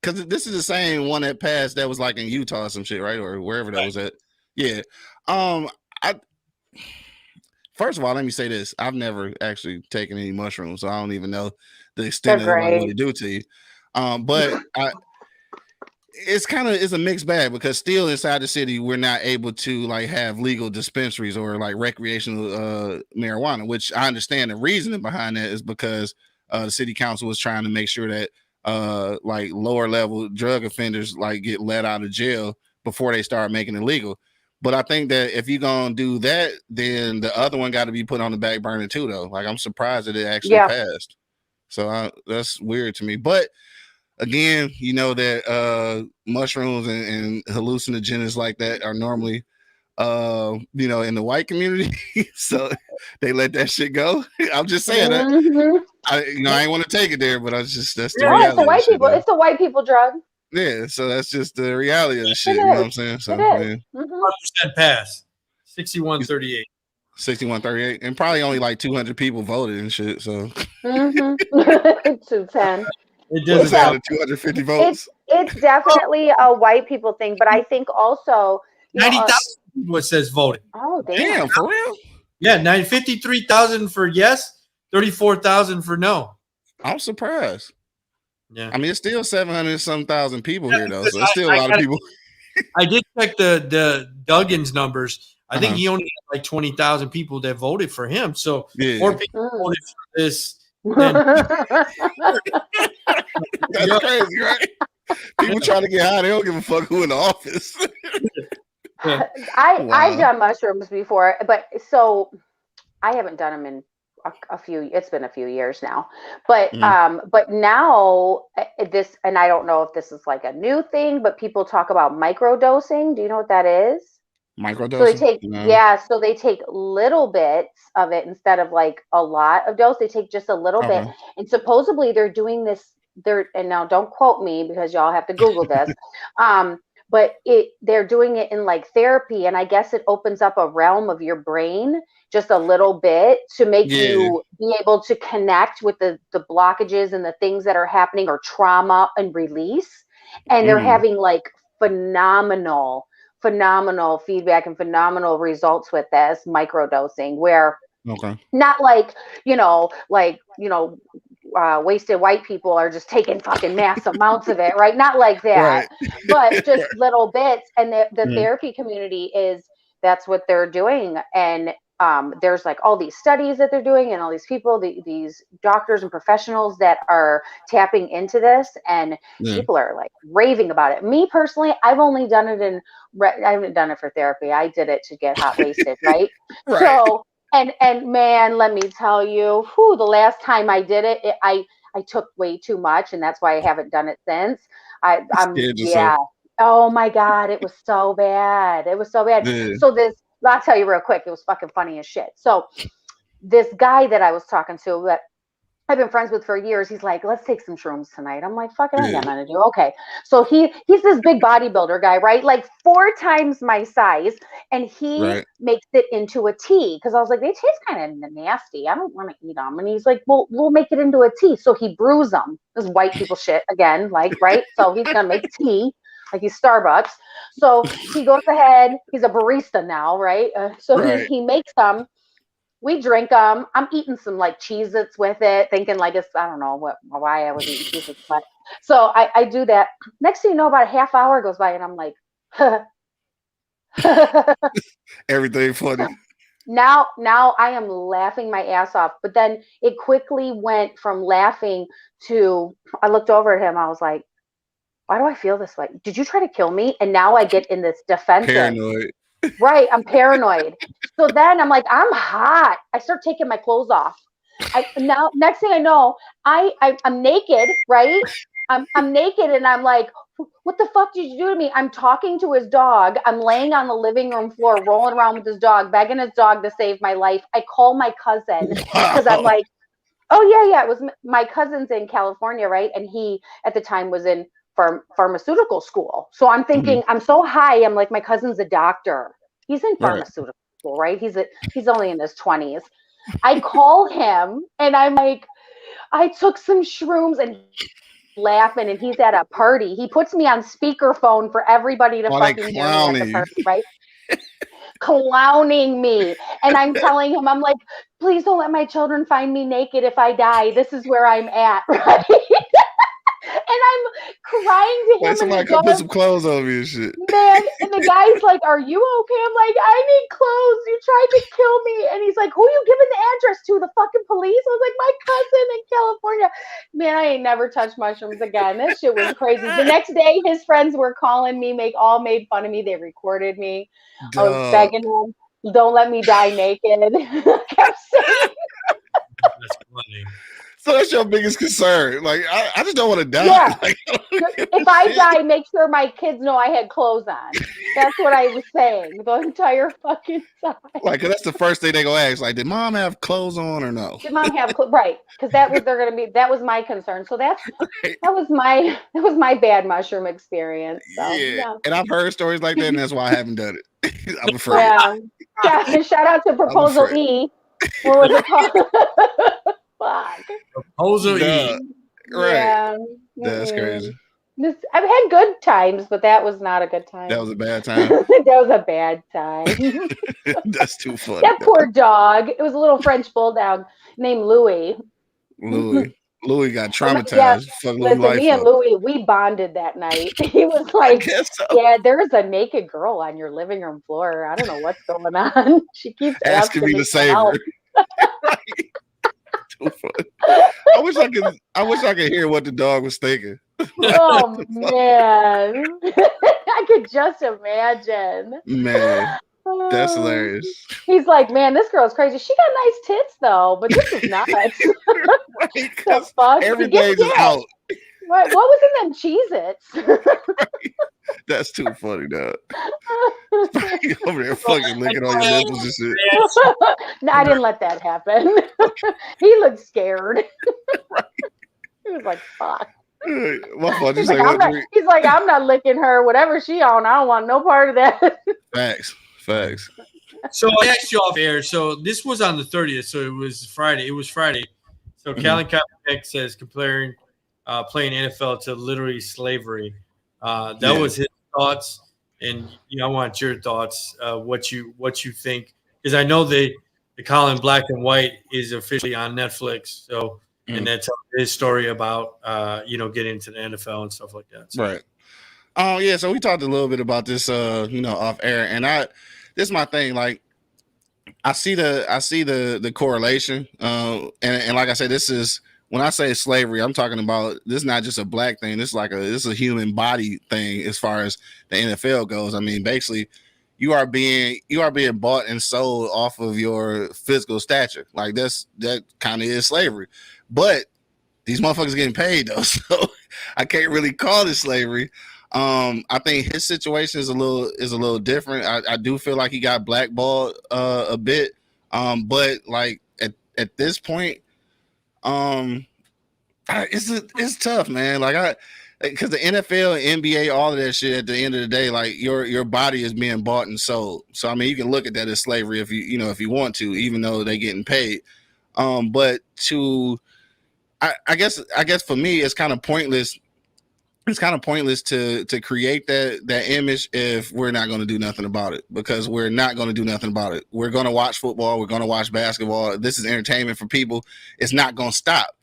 because this is the same one that passed that was like in Utah or some shit, right, or wherever that was at. Yeah. First of all, let me say this: I've never actually taken any mushrooms, so I don't even know the extent of what it do to you. But it's a mixed bag because still inside the city we're not able to like have legal dispensaries or like recreational marijuana, which I understand the reasoning behind that is because the city council was trying to make sure that like lower level drug offenders like get let out of jail before they start making it legal. But I think that if you're gonna do that, then the other one got to be put on the back burner too, though. Like I'm surprised that it actually passed. So that's weird to me. But again, you know that mushrooms and hallucinogens like that are normally you know, in the white community. So they let that shit go. I'm just saying that. I ain't want to take it there, but that's the reality. It's the white people. It's the white people drug. Yeah, so that's just the reality of the shit. You know what I'm saying? So it is. 100% pass. 61-38. 61-38, and probably only like 200 people voted and shit. So 210. It doesn't have 250 votes. It's definitely a white people thing, but I think also 90,000 people it says voting. Oh damn, for real? Yeah, 53,000 for yes, 34,000 for no. I'm surprised. Yeah, I mean it's still 700-some thousand people here though, so it's still a lot of people. I did check the Duggan's numbers. I think he only had like 20,000 people that voted for him. So more people voted for this. That's crazy, right? People trying to get high, they don't give a fuck who in the office. I've done mushrooms before, but so I haven't done them in it's been a few years now, but now this, and I don't know if this is like a new thing, but people talk about microdosing. Do you know what that is? Microdosing. So they take so they take little bits of it instead of like a lot of dose. They take just a little bit, and supposedly they're doing this. And now don't quote me because y'all have to Google this. But they're doing it in like therapy, and I guess it opens up a realm of your brain just a little bit to make you be able to connect with the blockages and the things that are happening or trauma and release. And they're having like phenomenal feedback and phenomenal results with this microdosing, where not like, wasted white people are just taking fucking mass amounts of it, right? Not like that, but just little bits. And the therapy community that's what they're doing. And there's like all these studies that they're doing and all these people, these doctors and professionals that are tapping into this, and people are like raving about it. Me personally, I've only done it I haven't done it for therapy. I did it to get hot wasted, right? So, and man, let me tell you, the last time I did it, I took way too much, and that's why I haven't done it since. Oh my God, it was so bad. It was so bad. So I'll tell you real quick, it was fucking funny as shit. So this guy that I was talking to that I've been friends with for years, he's like, let's take some shrooms tonight. I'm like, fuck it, I ain't got nothing to do. Okay. So he's this big bodybuilder guy, right? Like 4 times my size. And he makes it into a tea. Cause I was like, they taste kind of nasty. I don't want to eat them. And he's like, well, we'll make it into a tea. So he brews them. This white people shit again, like, right? So he's going to make tea. Like he's Starbucks. So he goes ahead. He's a barista now, right? He makes them. We drink them. I'm eating some like Cheez-Its with it, thinking like it's, I don't know why I was eating Cheez-Its. But so I do that. Next thing you know, about a half hour goes by and I'm like, everything funny. Now I am laughing my ass off. But then it quickly went from laughing to, I looked over at him. I was like, why do I feel this way? Did you try to kill me? And now I get in this defensive. Paranoid. Right. I'm paranoid. So then I'm like, I'm hot. I start taking my clothes off. Now, next thing I know, I'm naked, right? I'm naked and I'm like, what the fuck did you do to me? I'm talking to his dog. I'm laying on the living room floor, rolling around with his dog, begging his dog to save my life. I call my cousin because I'm like, oh yeah. It was my cousin's in California, right? And he at the time was in pharmaceutical school. So I'm thinking, I'm so high. I'm like, my cousin's a doctor. He's in pharmaceutical school, right? He's only in his 20s. I call him and I'm like, I took some shrooms, and laughing, and he's at a party. He puts me on speakerphone for everybody to fucking hear me at the party, right? Clowning me. And I'm telling him, I'm like, please don't let my children find me naked if I die. This is where I'm at, right? And crying to him. Like somebody come put some clothes on me and shit. Man, and the guy's like, "Are you okay?" I'm like, "I need clothes. You tried to kill me." And he's like, "Who are you giving the address to? The fucking police?" I was like, "My cousin in California." Man, I ain't never touched mushrooms again. That shit was crazy. The next day, his friends were calling me, made fun of me. They recorded me. I was begging them, "Don't let me die naked." I kept saying. That's funny. So that's your biggest concern. Like, I just don't want to die. Yeah. Like, if I die, make sure my kids know I had clothes on. That's what I was saying the entire fucking time. Like, cause that's the first thing they gonna ask. Like, did mom have clothes on or no? Did mom have clothes? Right? Because that was my concern. So that was my bad mushroom experience. So, yeah. And I've heard stories like that, and that's why I haven't done it. I'm afraid. Yeah. Shout out to Proposal E. What was it called? Fuck. Proposal E. Right. Yeah. That's crazy. I've had good times, but that was not a good time. That was a bad time. That was a bad time. That's too funny. That poor dog. It was a little French bulldog named Louis. Louis got traumatized. Listen, me and Louis, we bonded that night. He was like, "Yeah, there's a naked girl on your living room floor. I don't know what's going on. She keeps asking me to save her." Too funny. I wish I could hear what the dog was thinking. Oh man, I could just imagine. Man, that's hilarious. He's like, "Man, this girl's crazy. She got nice tits though, but this is nuts." The fuck? Everything's just out. What was in them Cheez-Its? That's too funny, dog. Over there fucking licking on your nipples and shit. No, I didn't let that happen. He looked scared. He was like, "Fuck." My fault. He's like, "I'm not licking her. Whatever she on, I don't want no part of that." Facts. So I asked you off air. So this was on the 30th. So it was Friday. So Colin Kaepernick says comparing playing NFL to literally slavery. That was his thoughts, and I want your thoughts. What you think? Because I know the Colin Black and White is officially on Netflix. So and that's his story about getting into the NFL and stuff like that. So. Right. Oh yeah. So we talked a little bit about this off air, and this is my thing. Like I see the correlation. And like I said, this is when I say slavery, I'm talking about this is not just a black thing. This is a human body thing as far as the NFL goes. I mean, basically, you are being bought and sold off of your physical stature. Like that kind of is slavery. But these motherfuckers getting paid though, so I can't really call it slavery. I think his situation is a little different. I do feel like he got blackballed a bit. But like at this point, it's tough, man. Like because the NFL, NBA, all of that shit. At the end of the day, like your body is being bought and sold. So I mean, you can look at that as slavery if you want to, even though they're getting paid. But I guess for me, it's kind of pointless. It's kind of pointless to create that image if we're not going to do nothing about it, because we're not going to do nothing about it. We're going to watch football. We're going to watch basketball. This is entertainment for people. It's not going to stop.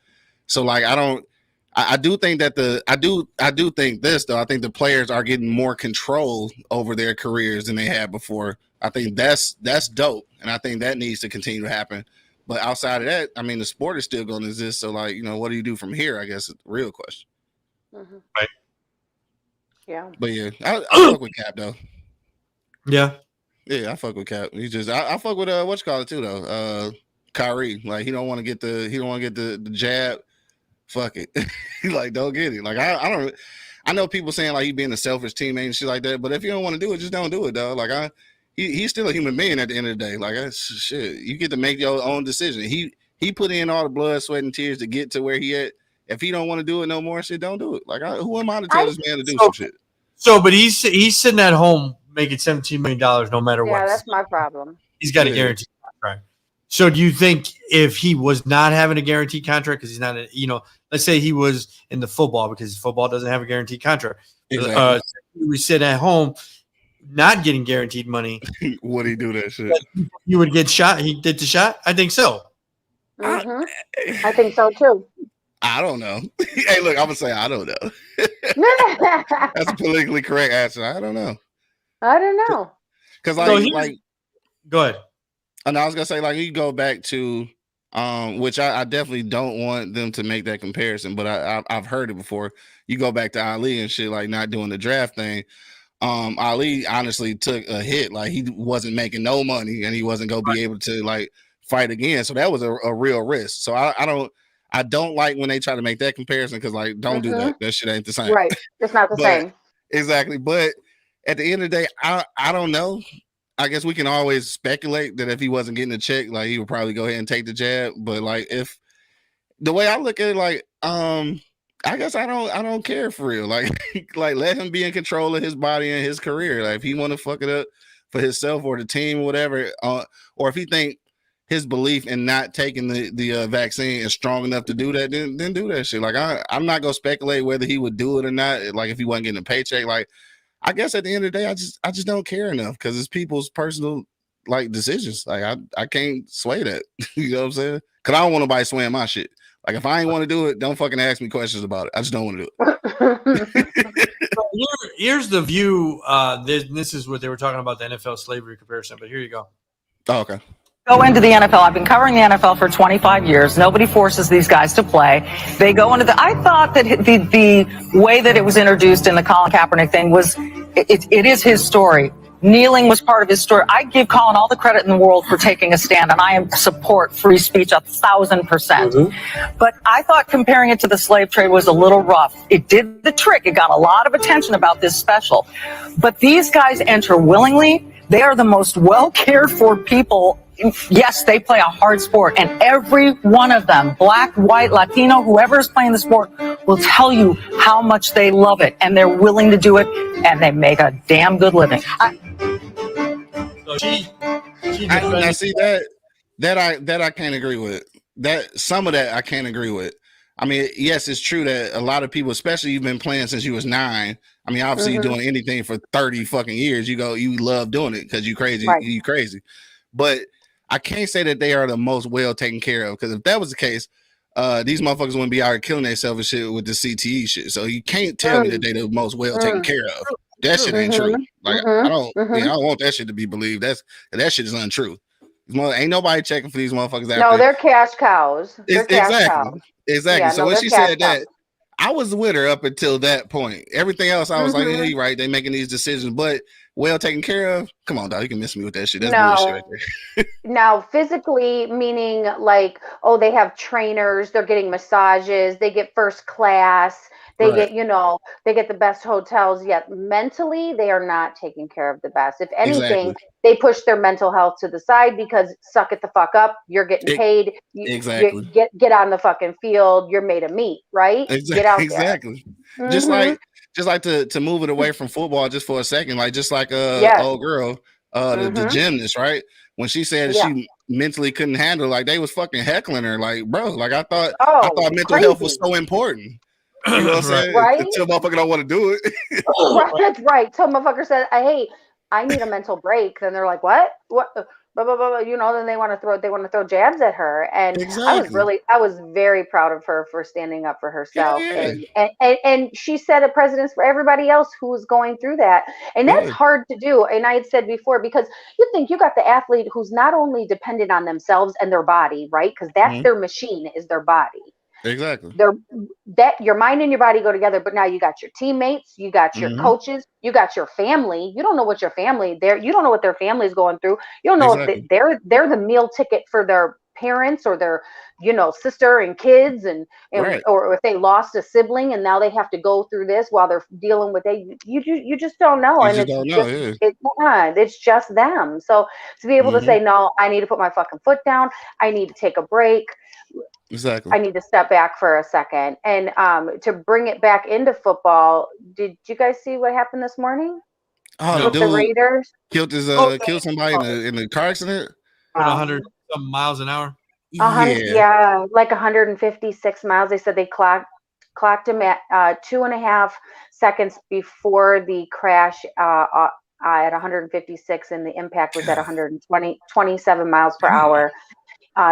So like, I do think that I do think this though. I think the players are getting more control over their careers than they had before. I think that's dope. And I think that needs to continue to happen. But outside of that, I mean, the sport is still going to exist. So like, what do you do from here? I guess is the real question. Mm-hmm. Right. Yeah. But yeah, I fuck with Cap though. Yeah. Yeah, I fuck with Cap. He just I fuck with what you call it too though. Kyrie. Like he don't want to get the jab. Fuck it. He like, don't get it. Like I know people saying like he being a selfish teammate and shit like that, but if you don't want to do it, just don't do it, dog. Like he's still a human being at the end of the day. Like shit. You get to make your own decision. He put in all the blood, sweat, and tears to get to where he at. If he don't want to do it no more, shit, don't do it. Like, who am I to tell this man to do some shit? So, but he's sitting at home making $17 million no matter what. Yeah, that's my problem. He's got a guaranteed contract. So, do you think if he was not having a guaranteed contract, because he's not, let's say he was in the football, because football doesn't have a guaranteed contract. Exactly. He was sitting at home, not getting guaranteed money. Would he do that shit? He would get shot. He did the shot. I think so. Mm-hmm. I think so too. I don't know. Hey, look, I'm gonna say I don't know. That's a politically correct answer. I don't know. I don't know. Because go ahead. And I was gonna say, like, you go back to which I definitely don't want them to make that comparison, but I've heard it before. You go back to Ali and shit, like not doing the draft thing. Ali honestly took a hit, like he wasn't making no money and he wasn't gonna be able to like fight again. So that was a real risk. So I don't like when they try to make that comparison because like don't do that. That shit ain't the same. Right. It's not the same. Exactly. But at the end of the day, I don't know. I guess we can always speculate that if he wasn't getting a check, like he would probably go ahead and take the jab. But like if the way I look at it, like I guess I don't care for real. Like like let him be in control of his body and his career. Like if he want to fuck it up for himself or the team or whatever, or if he think his belief in not taking the vaccine is strong enough to do that, then do that shit. Like I'm not gonna speculate whether he would do it or not. Like if he wasn't getting a paycheck, like I guess at the end of the day, I just don't care enough because it's people's personal like decisions. Like I can't sway that. You know what I'm saying? Because I don't want nobody swaying my shit. Like if I ain't want to do it, don't fucking ask me questions about it. I just don't want to do it. So here's the view. This is what they were talking about, the NFL slavery comparison. But here you go. Oh, okay. Go into the NFL. I've been covering the NFL for 25 years. Nobody forces these guys to play. They go into I thought that the way that it was introduced in the Colin Kaepernick thing was, it is his story. Kneeling was part of his story. I give Colin all the credit in the world for taking a stand, and I support free speech 1,000%. But I thought comparing it to the slave trade was a little rough. It did the trick. It got a lot of attention about this special. But these guys enter willingly. They are the most well cared for people. Yes, they play a hard sport, and every one of them, black, white, Latino, whoever is playing the sport, will tell you how much they love it, and they're willing to do it, and they make a damn good living. So she I see that I can't agree with. That some of that I can't agree with. I mean, yes, it's true that a lot of people, especially you've been playing since you was 9. I mean, obviously you're doing anything for 30 fucking years. You love doing it because you crazy. Right. You crazy. But I can't say that they are the most well taken care of, because if that was the case, these motherfuckers wouldn't be out here killing themselves and shit with the CTE shit. So you can't tell me that they're the most well taken care of. That shit ain't true. Like I don't want that shit to be believed. That shit is untrue. Ain't nobody checking for these motherfuckers. No, they're cash cows. They're cash cows. Exactly. Yeah, so when she said that, I was with her up until that point. Everything else, I was like, yeah, you're right. They making these decisions, but well taken care of. Come on, dog. You can miss me with that shit. That's bullshit right there. Now, physically, meaning like, oh, they have trainers. They're getting massages. They get first class. They get, they get the best hotels. Yet mentally, they are not taking care of the best. If anything, they push their mental health to the side because suck it the fuck up. You're getting paid. Exactly. Get on the fucking field. You're made of meat, right? Get out there. Exactly. Just like to move it away from football just for a second, like just like old girl, the gymnast, right? When she said she mentally couldn't handle, like they was fucking heckling her, like bro, like I thought mental health was so important. You know what I'm saying? Right? Until motherfucker don't want to do it. Right, that's right. Till motherfucker said, "Hey, I need a mental break." Then they're like, "What? What?" Blah, blah, blah, then they want to throw jabs at her. And I was very proud of her for standing up for herself. Yeah. And she set a precedence for everybody else who was going through that. And that's hard to do. And I had said before, because you think you got the athlete who's not only dependent on themselves and their body, right? Because that's their machine, is their body. Exactly. Your mind and your body go together, but now you got your teammates, you got your coaches, you got your family. You don't know what your family you don't know what their family is going through. You don't know if they're the meal ticket for their parents or their sister and kids and or if they lost a sibling and now they have to go through this while they're dealing with you just don't know. It's just them. So to be able to say, no, I need to put my fucking foot down, I need to take a break. Exactly. I need to step back for a second. And to bring it back into football, did you guys see what happened this morning? Oh, the Raiders killed somebody in the car accident. 100 some miles an hour. Yeah, like 156 miles. They said they clocked him at 2.5 seconds before the crash at 156, and the impact was at 127 miles per hour.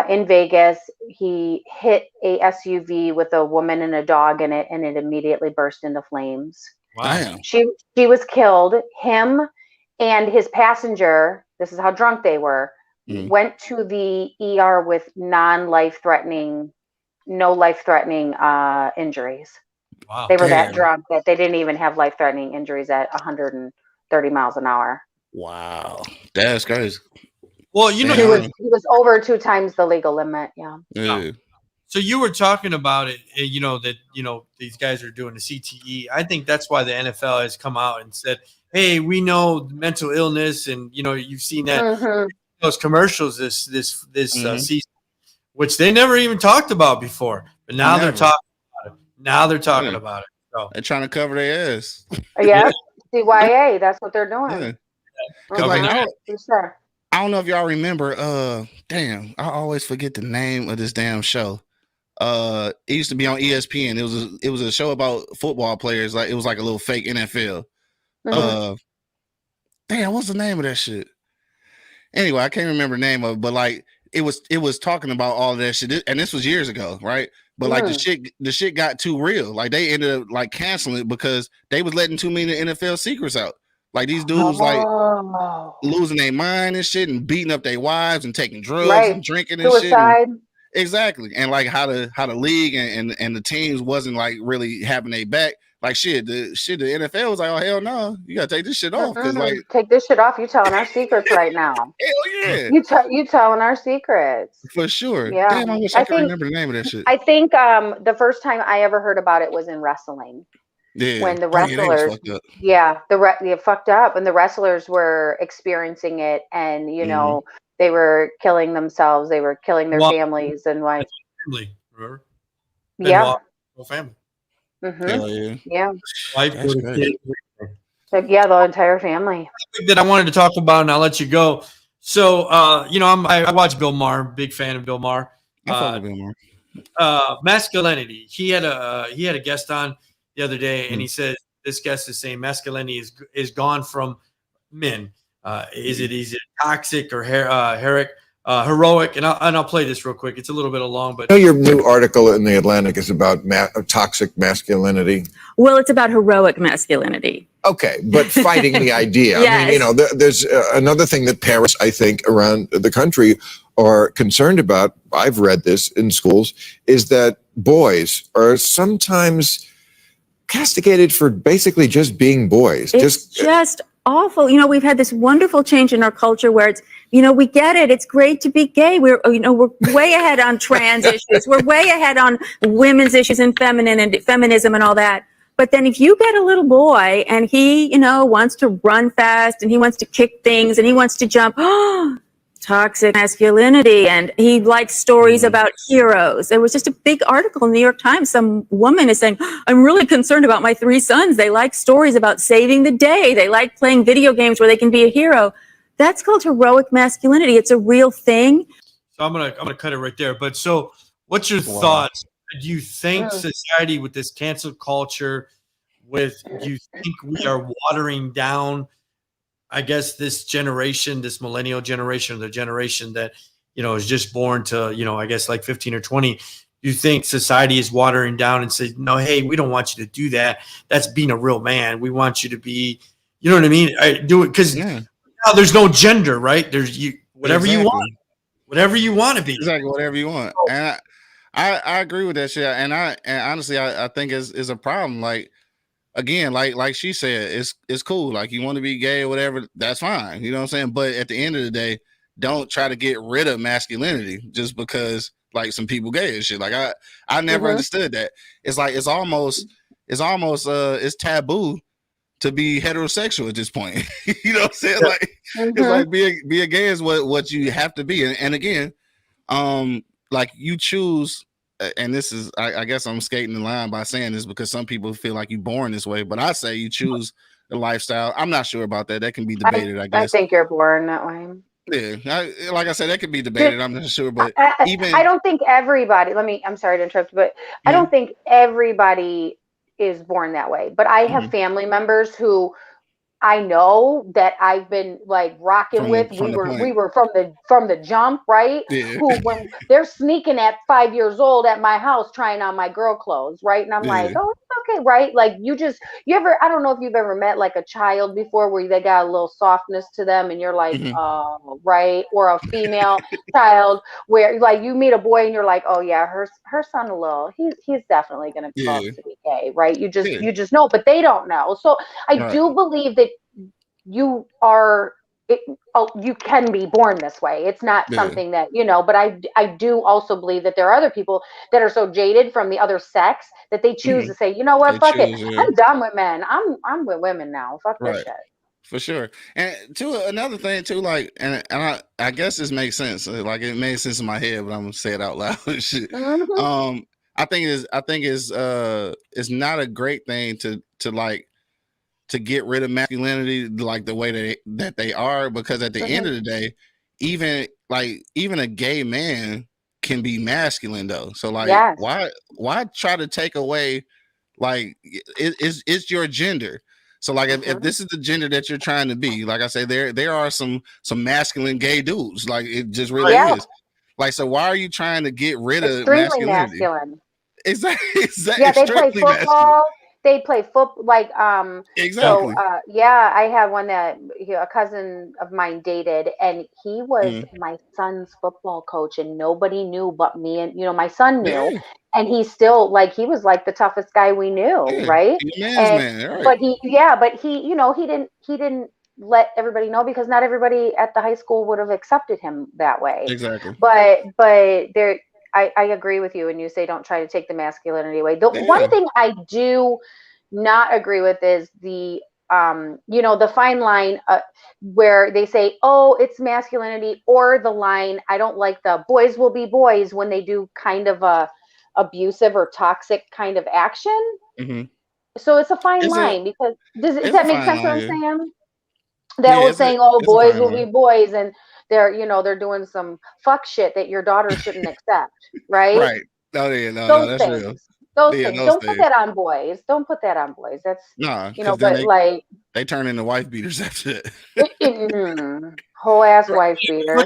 in Vegas. He hit a SUV with a woman and a dog in it, and it immediately burst into flames. Wow. She was killed. Him and his passenger, this is how drunk they were, went to the ER with no life-threatening injuries. Wow. They were that drunk that they didn't even have life-threatening injuries at 130 miles an hour. Wow, that's crazy. Well, he was over 2 times the legal limit. Yeah. So you were talking about it, that these guys are doing the CTE. I think that's why the NFL has come out and said, "Hey, we know mental illness," and you've seen that those commercials this season, which they never even talked about before, but now they're talking about it. Now they're talking about it. So they're trying to cover their ass. Yeah, CYA. That's what they're doing. Yeah. I don't know if y'all remember. Damn, I always forget the name of this damn show. It used to be on ESPN. It was a show about football players. Like it was like a little fake NFL. Damn, what's the name of that shit? Anyway, I can't remember the name of it, but like it was talking about all of that shit, and this was years ago, right? But like the shit got too real. Like they ended up like canceling it because they was letting too many NFL secrets out. Like these dudes like losing their mind and shit and beating up their wives and taking drugs and drinking and suicide. Shit. Exactly. And like how the league and the teams wasn't like really having their back. Like the NFL was like, oh hell no, you gotta take this shit off. Cause like take this shit off. You telling our secrets right now. Hell yeah. You telling our secrets. For sure. Yeah. Damn, I wish I could remember the name of that shit. I think the first time I ever heard about it was in wrestling. Yeah. When the wrestlers, they fucked up, and the wrestlers were experiencing it, and they were killing themselves, they were killing their families, and like family, remember? Family. Hell yeah. Yeah. The entire family. That I wanted to talk about, and I'll let you go. So, I watch Bill Maher, big fan of Bill Maher. Masculinity. He had a guest on the other day, and he said this guest is saying masculinity is gone from men. Is it toxic or heroic? And I'll play this real quick. It's a little bit long, but your new article in the Atlantic is about toxic masculinity. Well, it's about heroic masculinity. Okay, but fighting the idea. Yes. I mean, there's another thing that parents, I think, around the country are concerned about. I've read this in schools, is that boys are sometimes castigated for basically just being boys. It's just awful. We've had this wonderful change in our culture where it's, we get it. It's great to be gay. We're way ahead on trans issues. We're way ahead on women's issues and feminism and all that. But then if you get a little boy and he, wants to run fast and he wants to kick things and he wants to jump, toxic masculinity, and he likes stories about heroes. There was just a big article in the New York Times. Some woman is saying, I'm really concerned about my 3 sons. They like stories about saving the day. They like playing video games where they can be a hero. That's called heroic masculinity. It's a real thing. So I'm gonna cut it right there. But so what's your thoughts? Do you think society with this cancel culture, do you think we are watering down, I guess, this generation, this millennial generation, or the generation that, is just born to, I guess like 15 or 20, you think society is watering down and says, no, hey, we don't want you to do that. That's being a real man. We want you to be, you know what I mean? I do it because now there's no gender, right? There's whatever you want to be. Exactly, whatever you want. And I agree with that shit. And honestly, I think it's a problem. Like, again, like she said, it's cool. Like, you want to be gay or whatever, that's fine. You know what I'm saying? But at the end of the day, don't try to get rid of masculinity just because like some people gay and shit. Like I never understood that. It's like it's almost taboo to be heterosexual at this point. You know what I'm saying? Like it's like being gay is what you have to be. And again, like you choose. And this is, I guess I'm skating the line by saying this because some people feel like you're born this way, but I say you choose the lifestyle. I'm not sure about that. That can be debated, I guess. I think you're born that way. Yeah, like I said, that could be debated. I'm not sure, but I don't think everybody. I'm sorry to interrupt, but I don't think everybody is born that way. But I have family members who I know that I've been like rocking with. We were from the jump, right? Yeah. Who when they're sneaking at 5 years old at my house trying on my girl clothes, right? And I'm like, oh, it's okay, right? Like you ever, I don't know if you've ever met like a child before where they got a little softness to them and you're like, oh, right, or a female child where like you meet a boy and you're like, oh yeah, her son a little, he's definitely gonna grow up to be gay, right? You just know, but they don't know. So I do believe that you are you can be born this way. It's not something that, but I do also believe that there are other people that are so jaded from the other sex that they choose to say, you know what, fuck it. I'm done with men. I'm with women now. Fuck this shit. For sure. And another thing too, like, and I guess this makes sense. Like it made sense in my head, but I'm gonna say it out loud. Shit. I think it's not a great thing to get rid of masculinity like the way that they are, because at the end of the day, even a gay man can be masculine though. So like why try to take away, like it's your gender. So like if this is the gender that you're trying to be, like I say, there are some masculine gay dudes. Like it just really is. Like, so why are you trying to get rid of masculinity? Masculine. Exactly. Yeah, they play football. Masculine. They play football, like exactly. So I had one that a cousin of mine dated, and he was my son's football coach, and nobody knew but me and my son knew, and he still he was like the toughest guy we knew, right? Man, but he he didn't let everybody know because not everybody at the high school would have accepted him that way. Exactly. But there. I agree with you when you say don't try to take the masculinity away. The one thing I do not agree with is the the fine line where they say, oh, it's masculinity, or the line, I don't like the boys will be boys when they do kind of a abusive or toxic kind of action. So it's a fine line because does that make sense what I'm saying? That was saying, oh, boys will be boys, and they're doing some fuck shit that your daughter shouldn't accept, right? Right. No, that's real. Those things. Don't put that on boys. Don't put that on boys. That's but they turn into wife beaters after that. Whole ass wife beater.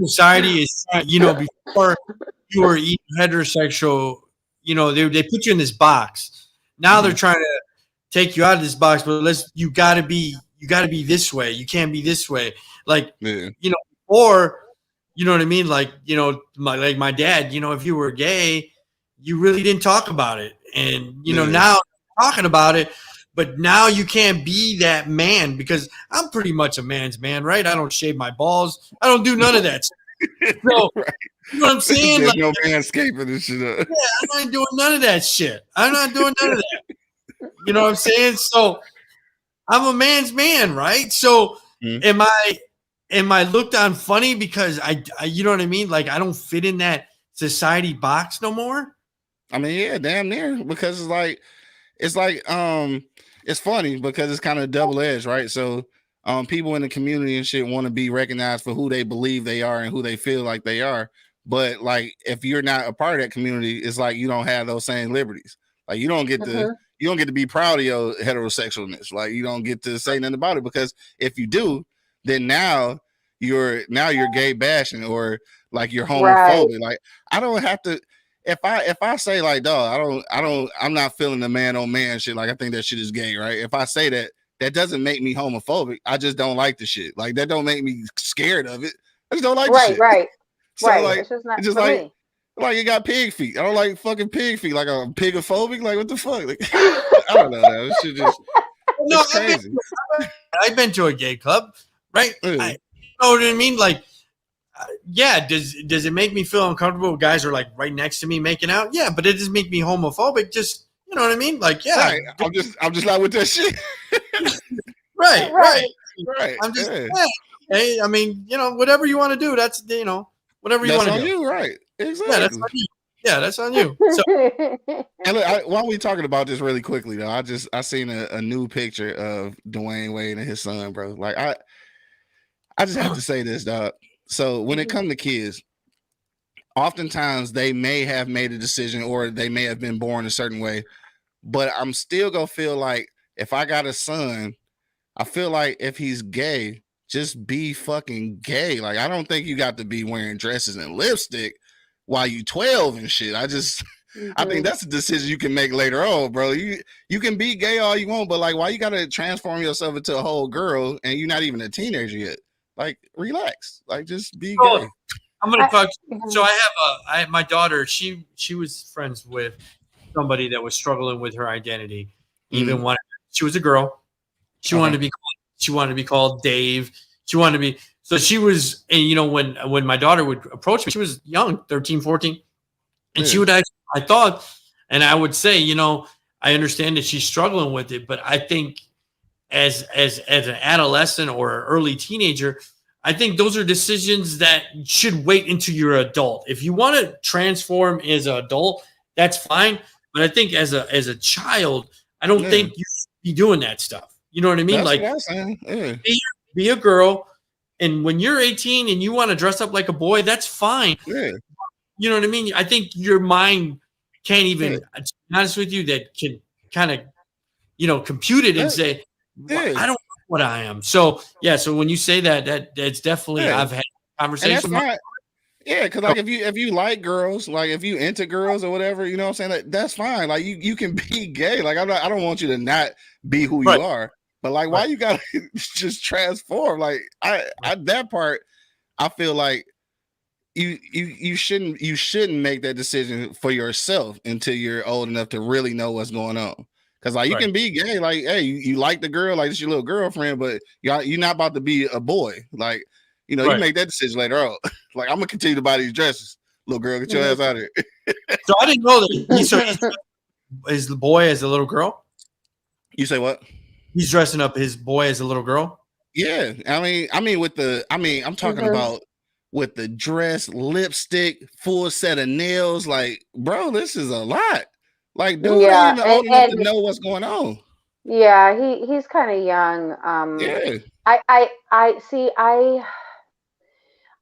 Society is, before you were heterosexual, they put you in this box. Now they're trying to take you out of this box, but you gotta be this way. You can't be this way. Like, or, you know what I mean? Like, my dad, if you were gay, you really didn't talk about it. And, now talking about it, but now you can't be that man because I'm pretty much a man's man, right? I don't shave my balls. I don't do none of that. So, you know what I'm saying? There's no manscaping this shit up. Yeah, I'm not doing none of that shit. I'm not doing none of that. You know what I'm saying? So I'm a man's man, right? So am I looked on funny because I you know what I mean? Like I don't fit in that society box no more. I mean, yeah, damn near, because it's funny because it's kind of double-edged, right? So people in the community and shit want to be recognized for who they believe they are and who they feel like they are. But like if you're not a part of that community, it's like you don't have those same liberties. Like you don't get to be proud of your heterosexualness. Like you don't get to say nothing about it, because if you do, then now you're gay bashing or like you're homophobic. Right. Like I don't have to. If I say like, dog, I'm not feeling the man on man shit. Like I think that shit is gay, right? If I say that, that doesn't make me homophobic. I just don't like the shit. Like that don't make me scared of it. I just don't like the shit. Right. So right. like, it's just not just like. Me. Like you got pig feet. I don't like fucking pig feet. Like I'm pigophobic. Like what the fuck? Like, I don't know. That shit just crazy. I've been to a gay club, right? You know what I mean? Like, yeah. Does it make me feel uncomfortable when guys are like right next to me making out? Yeah, but it doesn't make me homophobic. Just you know what I mean? Like, yeah. Right. I'm just not with that shit. right. I'm just hey. I mean, whatever you want to do. That's whatever you want to do. You, right? Exactly. Yeah, that's on you. So, and look, while we talking about this really quickly, though, I seen a new picture of Dwayne Wade and his son, bro. Like I just have to say this, dog. So when it comes to kids, oftentimes they may have made a decision or they may have been born a certain way, but I'm still gonna feel like if I got a son, I feel like if he's gay, just be fucking gay. Like, I don't think you got to be wearing dresses and lipstick while you 12 and shit. I think that's a decision you can make later on, bro. You can be gay all you want, but like, why you gotta transform yourself into a whole girl and you're not even a teenager yet? Like, relax. Like, just be gay. I'm gonna talk. So I have my daughter. She was friends with somebody that was struggling with her identity. Even when she was a girl, she wanted to be called Dave. She wanted to be. So she was, and you know, when my daughter would approach me, she was young, 13, 14, and she would ask, I thought, and I would say, you know, I understand that she's struggling with it, but I think as an adolescent or early teenager, I think those are decisions that should wait until you're an adult. If you want to transform as an adult, that's fine. But I think as a child, I don't think you should be doing that stuff. You know what I mean? That's like, be a girl, and when you're 18 and you want to dress up like a boy, that's fine. Yeah. You know what I mean? I think your mind can't even, to be honest with you, that can kind of, you know, compute it and say, well, I don't know what I am. So yeah. So when you say that's definitely, I've had conversations. Yeah, because like if you like girls, like if you into girls or whatever, you know what I'm saying? Like, that's fine. Like you can be gay. Like I don't want you to not be who you are. But like, why you gotta just transform? Like I that part, I feel like you shouldn't make that decision for yourself until you're old enough to really know what's going on. Because like you can be gay, like, hey, you like the girl, like it's your little girlfriend, but you're not about to be a boy. Like, you know, you make that decision later on. Like, I'm gonna continue to buy these dresses. Little girl, get your ass out of here. So I didn't know that is the boy as a little girl. You say what? He's dressing up his boy as a little girl. Yeah, I'm talking about with the dress, lipstick, full set of nails. Like, bro, this is a lot. Like, dude, ain't even old enough to know what's going on. Yeah, he's kind of young.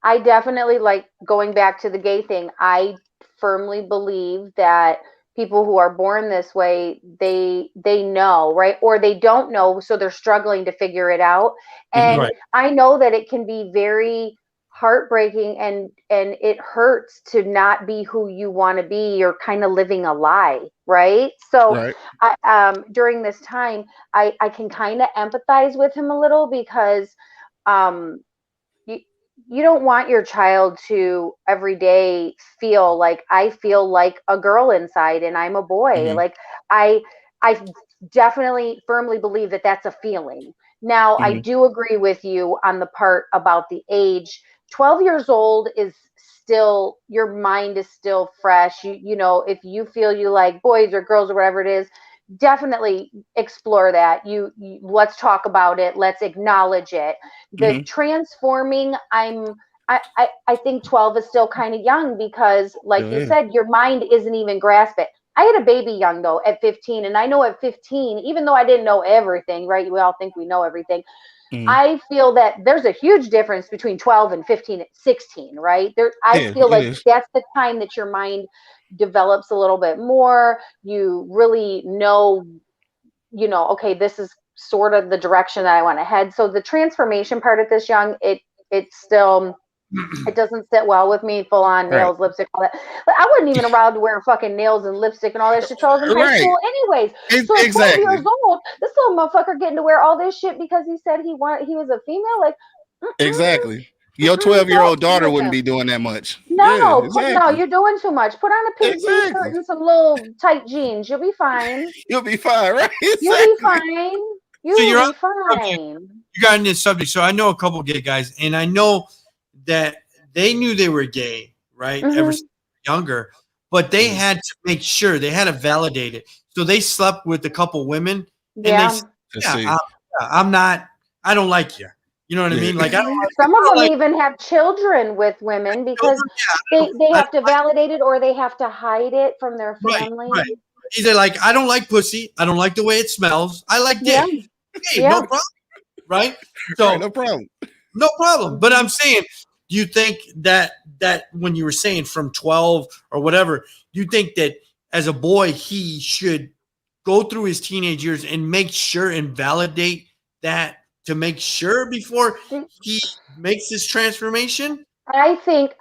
I definitely, like, going back to the gay thing, I firmly believe that people who are born this way, they know, right? Or they don't know, so they're struggling to figure it out. And I know that it can be very heartbreaking and it hurts to not be who you want to be. You're kind of living a lie, right? So I during this time, I can kind of empathize with him a little because you don't want your child to every day feel like I feel like a girl inside and I'm a boy. Like I definitely firmly believe that that's a feeling. Now, I do agree with you on the part about the age. 12 years old is still, your mind is still fresh. You know, if you feel you like boys or girls or whatever it is, definitely explore that. You let's talk about it. Let's acknowledge it. The transforming, I think 12 is still kind of young because, like you said, your mind isn't even grasp it. I had a baby young though at 15, and I know at 15, even though I didn't know everything, right? We all think we know everything. I feel that there's a huge difference between 12 and 15 and 16, right? I feel like that's the time that your mind develops a little bit more. You really know, okay, this is sort of the direction that I want to head. So the transformation part at this young, it's still, it doesn't sit well with me, full on nails, lipstick, all that. But I wasn't even allowed to wear fucking nails and lipstick and all that shit till I was in high school anyways. So at 12 years old, this little motherfucker getting to wear all this shit because he said he was a female. Like, exactly. Your 12-year-old daughter wouldn't be doing that much. No, no, you're doing too much. Put on a pink t-shirt and some little tight jeans. You'll be fine. You'll be fine, right? You'll be fine. You'll be fine. You got in this subject. So I know a couple gay guys, and I know that they knew they were gay, right? Ever since younger, but they had to make sure, they had to validate it. So they slept with a couple women, and they said, I'm not, I don't like you. You know what I mean? Like, some of them even have children with women because they have to validate it or they have to hide it from their family. Right. Either like, I don't like pussy. I don't like the way it smells. I like dick. Hey, no problem. Right? So no problem. No problem. But I'm saying, do you think that when you were saying from 12 or whatever, do you think that as a boy, he should go through his teenage years and make sure and validate that to make sure before he makes this transformation? I think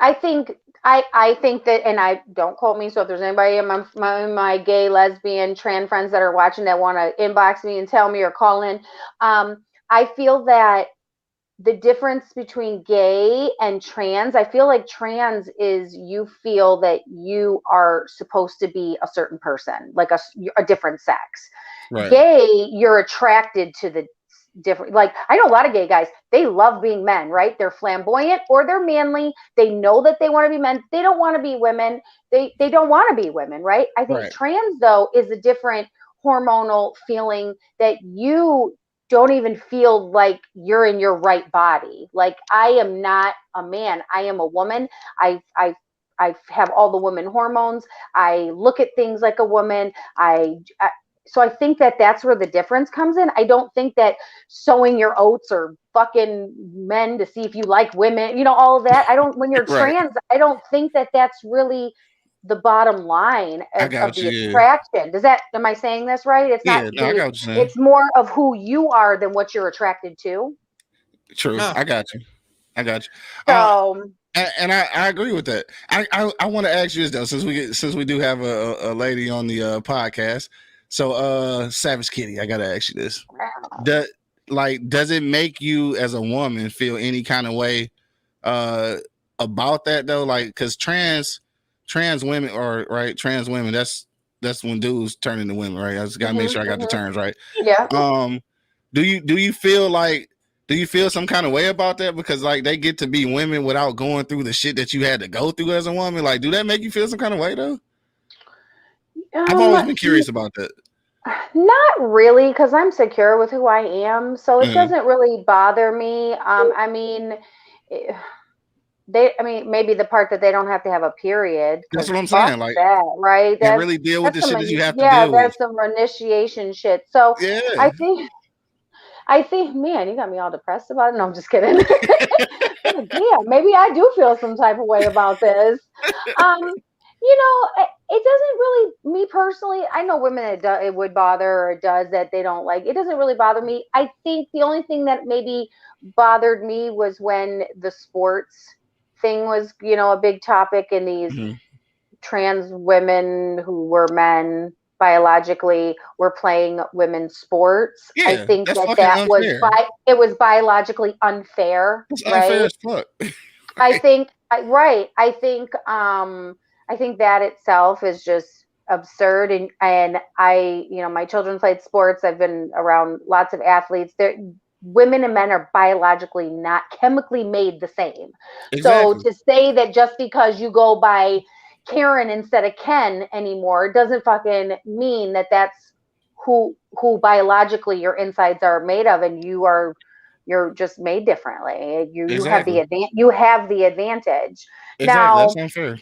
that, and I don't quote me. So if there's anybody in my gay, lesbian, trans friends that are watching that want to inbox me and tell me or call in, I feel that the difference between gay and trans, I feel like trans is you feel that you are supposed to be a certain person, like a different sex. Right. Gay, you're attracted to the different, like I know a lot of gay guys, they love being men, right? They're flamboyant or they're manly. They know that they want to be men. They don't want to be women. They don't want to be women, right? I think trans though is a different hormonal feeling that you don't even feel like you're in your right body. Like I am not a man. I am a woman. I have all the woman hormones. I look at things like a woman. So I think that that's where the difference comes in. I don't think that sowing your oats or fucking men to see if you like women, you know, all of that. When you're trans, I don't think that that's really the bottom line of the attraction. Am I saying this right? It's not. I got what you're saying. It's more of who you are than what you're attracted to. True. No. I got you. So, and I agree with that. I want to ask you this though, since we do have a lady on the podcast. So, Savage Kitty, I gotta ask you this: does it make you as a woman feel any kind of way about that though? Like, because trans women are right. Trans women, that's when dudes turn into women, right? I just gotta make sure I got the terms right. Yeah. Do you feel some kind of way about that because like they get to be women without going through the shit that you had to go through as a woman? Like, do that make you feel some kind of way though? I've always been curious about that. Not really, because I'm secure with who I am, so it doesn't really bother me. I mean, maybe the part that they don't have to have a period. That's what I'm saying. Like that, right? They really deal with the shit that you have to deal with. Yeah, that's some initiation shit. So I think, man, you got me all depressed about it. No, I'm just kidding. Yeah, maybe I do feel some type of way about this. You know, it doesn't really, me personally, I know women it would bother or it does that they don't like. It doesn't really bother me. I think the only thing that maybe bothered me was when the sports thing was, you know, a big topic and these trans women who were men biologically were playing women's sports. Yeah, I think that was biologically unfair. It's unfair as fuck. I think that itself is just absurd. And I, you know, my children played sports. I've been around lots of athletes. Women and men are biologically not chemically made the same. Exactly. So to say that just because you go by Karen instead of Ken anymore doesn't fucking mean that that's who biologically your insides are made of, and you're just made differently. You have the advantage. Exactly. Now, that's unfair.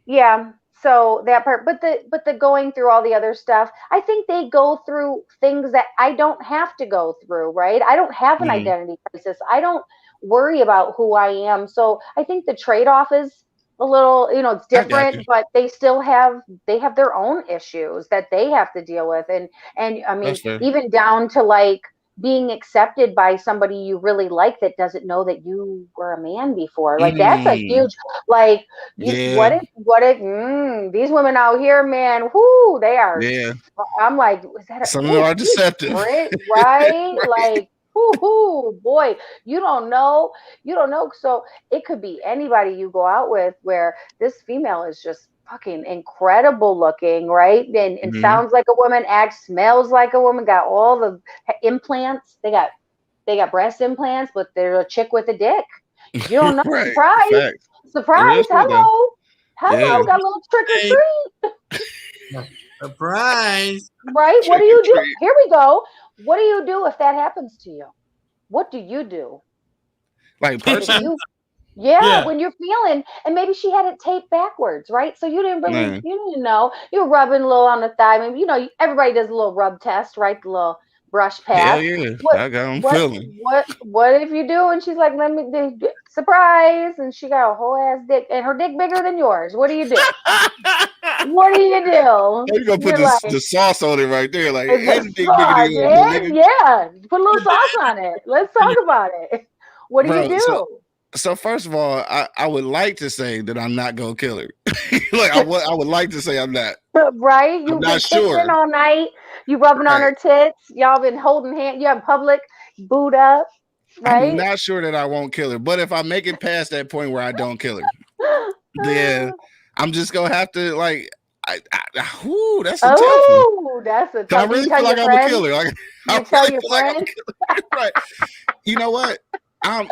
Yeah. So that part, but the going through all the other stuff, I think they go through things that I don't have to go through, right? I don't have an identity crisis. I don't worry about who I am. So I think the trade-off is a little, you know, it's different, but they still have their own issues that they have to deal with. And I mean, even down to like being accepted by somebody you really like that doesn't know that you were a man before. Like that's a huge, like, what if these women out here, man, whoo, they are. Yeah. I'm like, is that some of them are deceptive, right? Like, boy, you don't know. So it could be anybody you go out with where this female is just fucking incredible looking, right? And sounds like a woman, acts, smells like a woman, got all the implants. They got breast implants, but they're a chick with a dick. You don't know. Right. Surprise. Hello. Yeah. Got a little trick or treat. Surprise. Right? What do you do? Here we go. What do you do if that happens to you? What do you do? Like person? Yeah, when you're feeling, and maybe she had it taped backwards, right? So you didn't really, you didn't know. You're rubbing a little on the thigh. Maybe, you know, everybody does a little rub test, right? The brush past. Hell yeah, I got them feeling. What if you do? And she's like, let me surprise, and she got a whole ass dick, and her dick bigger than yours. What do you do? What do you do? You gonna put the sauce on it right there, like it's big bigger than yours, yeah. Put a little sauce on it. Let's talk about it. What do you do? So first of all, I would like to say that I'm not gonna kill her. Like I would like to say I'm not. Right? You've been kissing all night. You rubbing on her tits. Y'all been holding hands. You have public boot up. Right? I'm not sure that I won't kill her, but if I make it past that point where I don't kill her, then I'm just gonna have to like. That's a tough one. That's a tough one. I really feel like I'm a killer. Like, you tell your friends. Right. You know what? I'm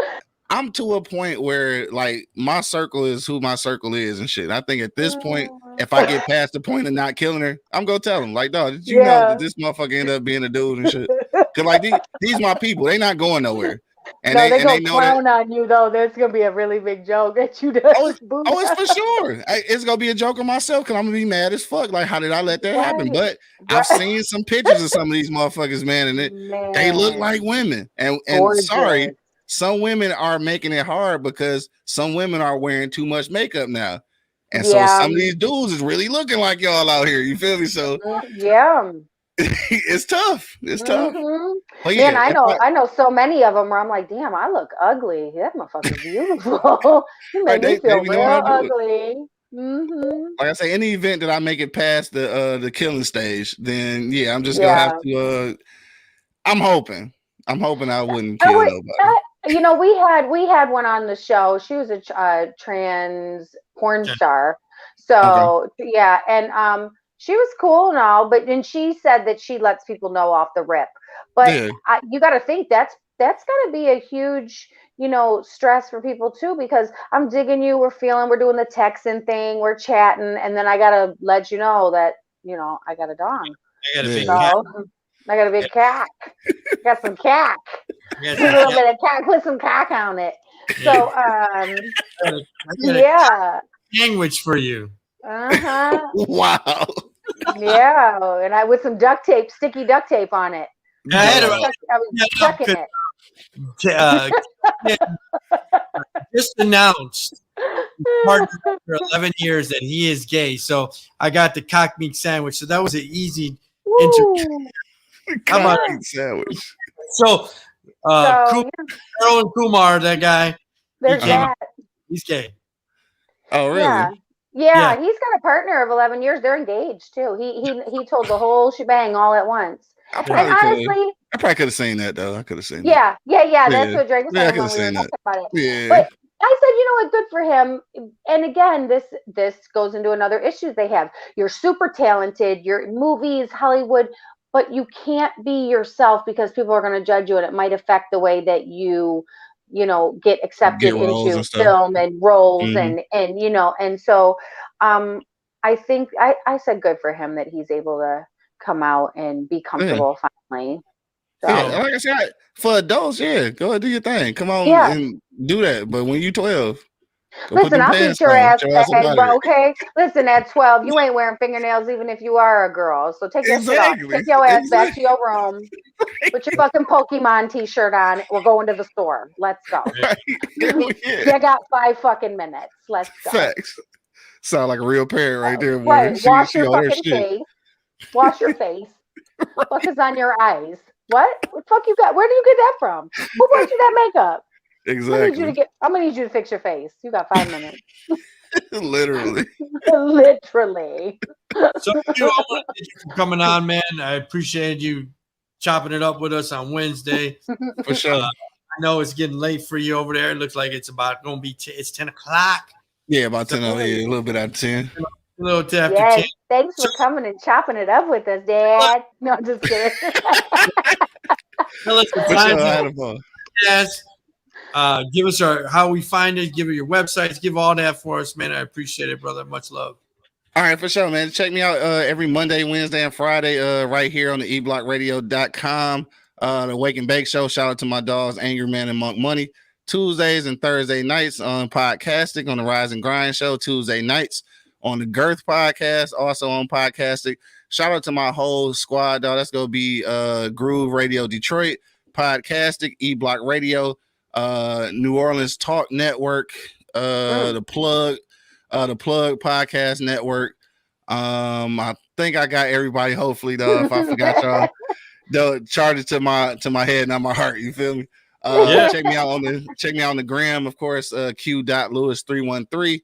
to a point where like my circle is who my circle is and shit. I think at this point, if I get past the point of not killing her, I'm gonna tell them like, dog, did you know that this motherfucker ended up being a dude and shit? Cause like these my people, they not going nowhere. And they gonna clown on you though. That's gonna be a really big joke that you do. It's for sure. It's gonna be a joke on myself because I'm gonna be mad as fuck. Like, how did I let that happen? But I've seen some pictures of some of these motherfuckers, man, and they look like women. And sorry, some women are making it hard because some women are wearing too much makeup now. And so some of these dudes is really looking like y'all out here. You feel me? So it's tough. It's tough. But yeah, man, I know so many of them where I'm like, damn, I look ugly. That motherfucker's beautiful. You make me feel real ugly. Like I say, any event that I make it past the killing stage, then I'm just gonna have to. I'm hoping I wouldn't kill nobody. You know, we had one on the show. She was a trans porn star. So and she was cool and all, but then she said that she lets people know off the rip. But you got to think that's got to be a huge, stress for people too, because I'm digging you, we're doing the texting thing, we're chatting, and then I got to let you know that, I got a dong. I got a big cat. I got a big cack. Got some cack. Put a little bit of cack. Put some cack on it. So, sandwich for you. Wow. Yeah, and with some duct tape, sticky duct tape on it. I was checking it. Just announced partner for 11 years that he is gay. So I got the cock meat sandwich. So that was an easy interview. How about sandwich? So Carol and Kumar, that guy, he's gay. Oh, really? Yeah, he's got a partner of 11 years. They're engaged too. He told the whole shebang all at once. I probably could have seen that though. I could have seen that. Yeah. That's what Drake was saying. I could have seen that. Yeah. But I said, what, good for him. And again, this goes into another issue they have. You're super talented. You're movies, Hollywood, but you can't be yourself because people are going to judge you, and it might affect the way that you get accepted into film and roles and so I think I said good for him that he's able to come out and be comfortable finally. So. Yeah, like I said, for adults, go ahead, do your thing. Come on and do that. But when you're 12, listen, I'll beat your ass, okay? Listen, at 12, you ain't wearing fingernails even if you are a girl. So take your shit off. Take your ass back to your room. Put your fucking Pokemon t-shirt on. We're going to the store. Let's go. You got 5 fucking minutes. Let's go. Facts. Sound like a real parent right there. Boy. Right. Wash your fucking face. Wash your face. What fuck is on your eyes? What the fuck you got? Where do you get that from? Who bought you that makeup? Exactly. I'm gonna need you to fix your face. You got 5 minutes. Literally. Literally. So thank you for coming on, man. I appreciate you chopping it up with us on Wednesday. For sure. I know it's getting late for you over there. It looks like it's about going to be it's 10 o'clock. Yeah, about 10. A little bit after 10. A little after 10. Thanks for coming and chopping it up with us, Dad. No, I'm just kidding. Yes. Give us how we find it. Give it your websites. Give all that for us, man. I appreciate it, brother. Much love. All right, for sure, man. Check me out every Monday, Wednesday, and Friday right here on the eblockradio.com. The Wake and Bake Show. Shout out to my dogs, Angry Man and Monk Money. Tuesdays and Thursday nights on Podcastic on the Rise and Grind Show. Tuesday nights on the Girth Podcast, also on Podcastic. shout out to my whole squad, dog. That's gonna be Groove Radio Detroit, Podcastic, E-Block Radio, New Orleans Talk Network, the Plug Podcast Network. I think I got everybody. Hopefully, though, if I forgot y'all, they'll charge it to my head, not my heart. You feel me? Check me out on the gram, of course. Q.Lewis313.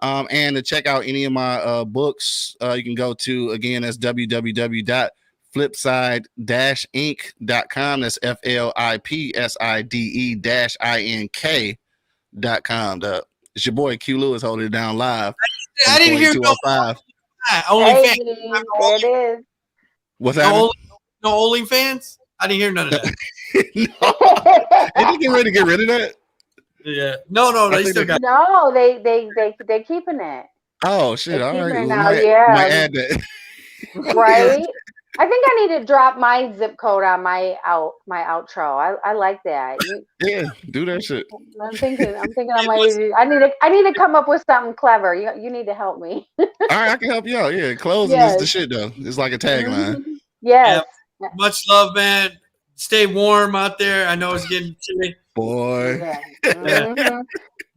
And to check out any of my books, you can go to, again, that's www.flipside-inc.com. That's FLIPSIDE-INK.com. It's your boy Q Lewis holding it down live. I didn't hear no OnlyFans. There it is. What's that? No OnlyFans? I didn't hear none of that. No. They didn't get ready to get rid of that. Yeah. No, they still got. No, they keeping it. Oh shit! All right, now, might add that. Right. I think I need to drop my zip code on my outro. I like that. Yeah, do that shit. I'm thinking I need to come up with something clever. You need to help me. All right, I can help you out. Yeah, closing is the shit though. It's like a tagline. Yes. Yeah, much love, man. Stay warm out there. I know it's getting chilly. Boy. Yeah.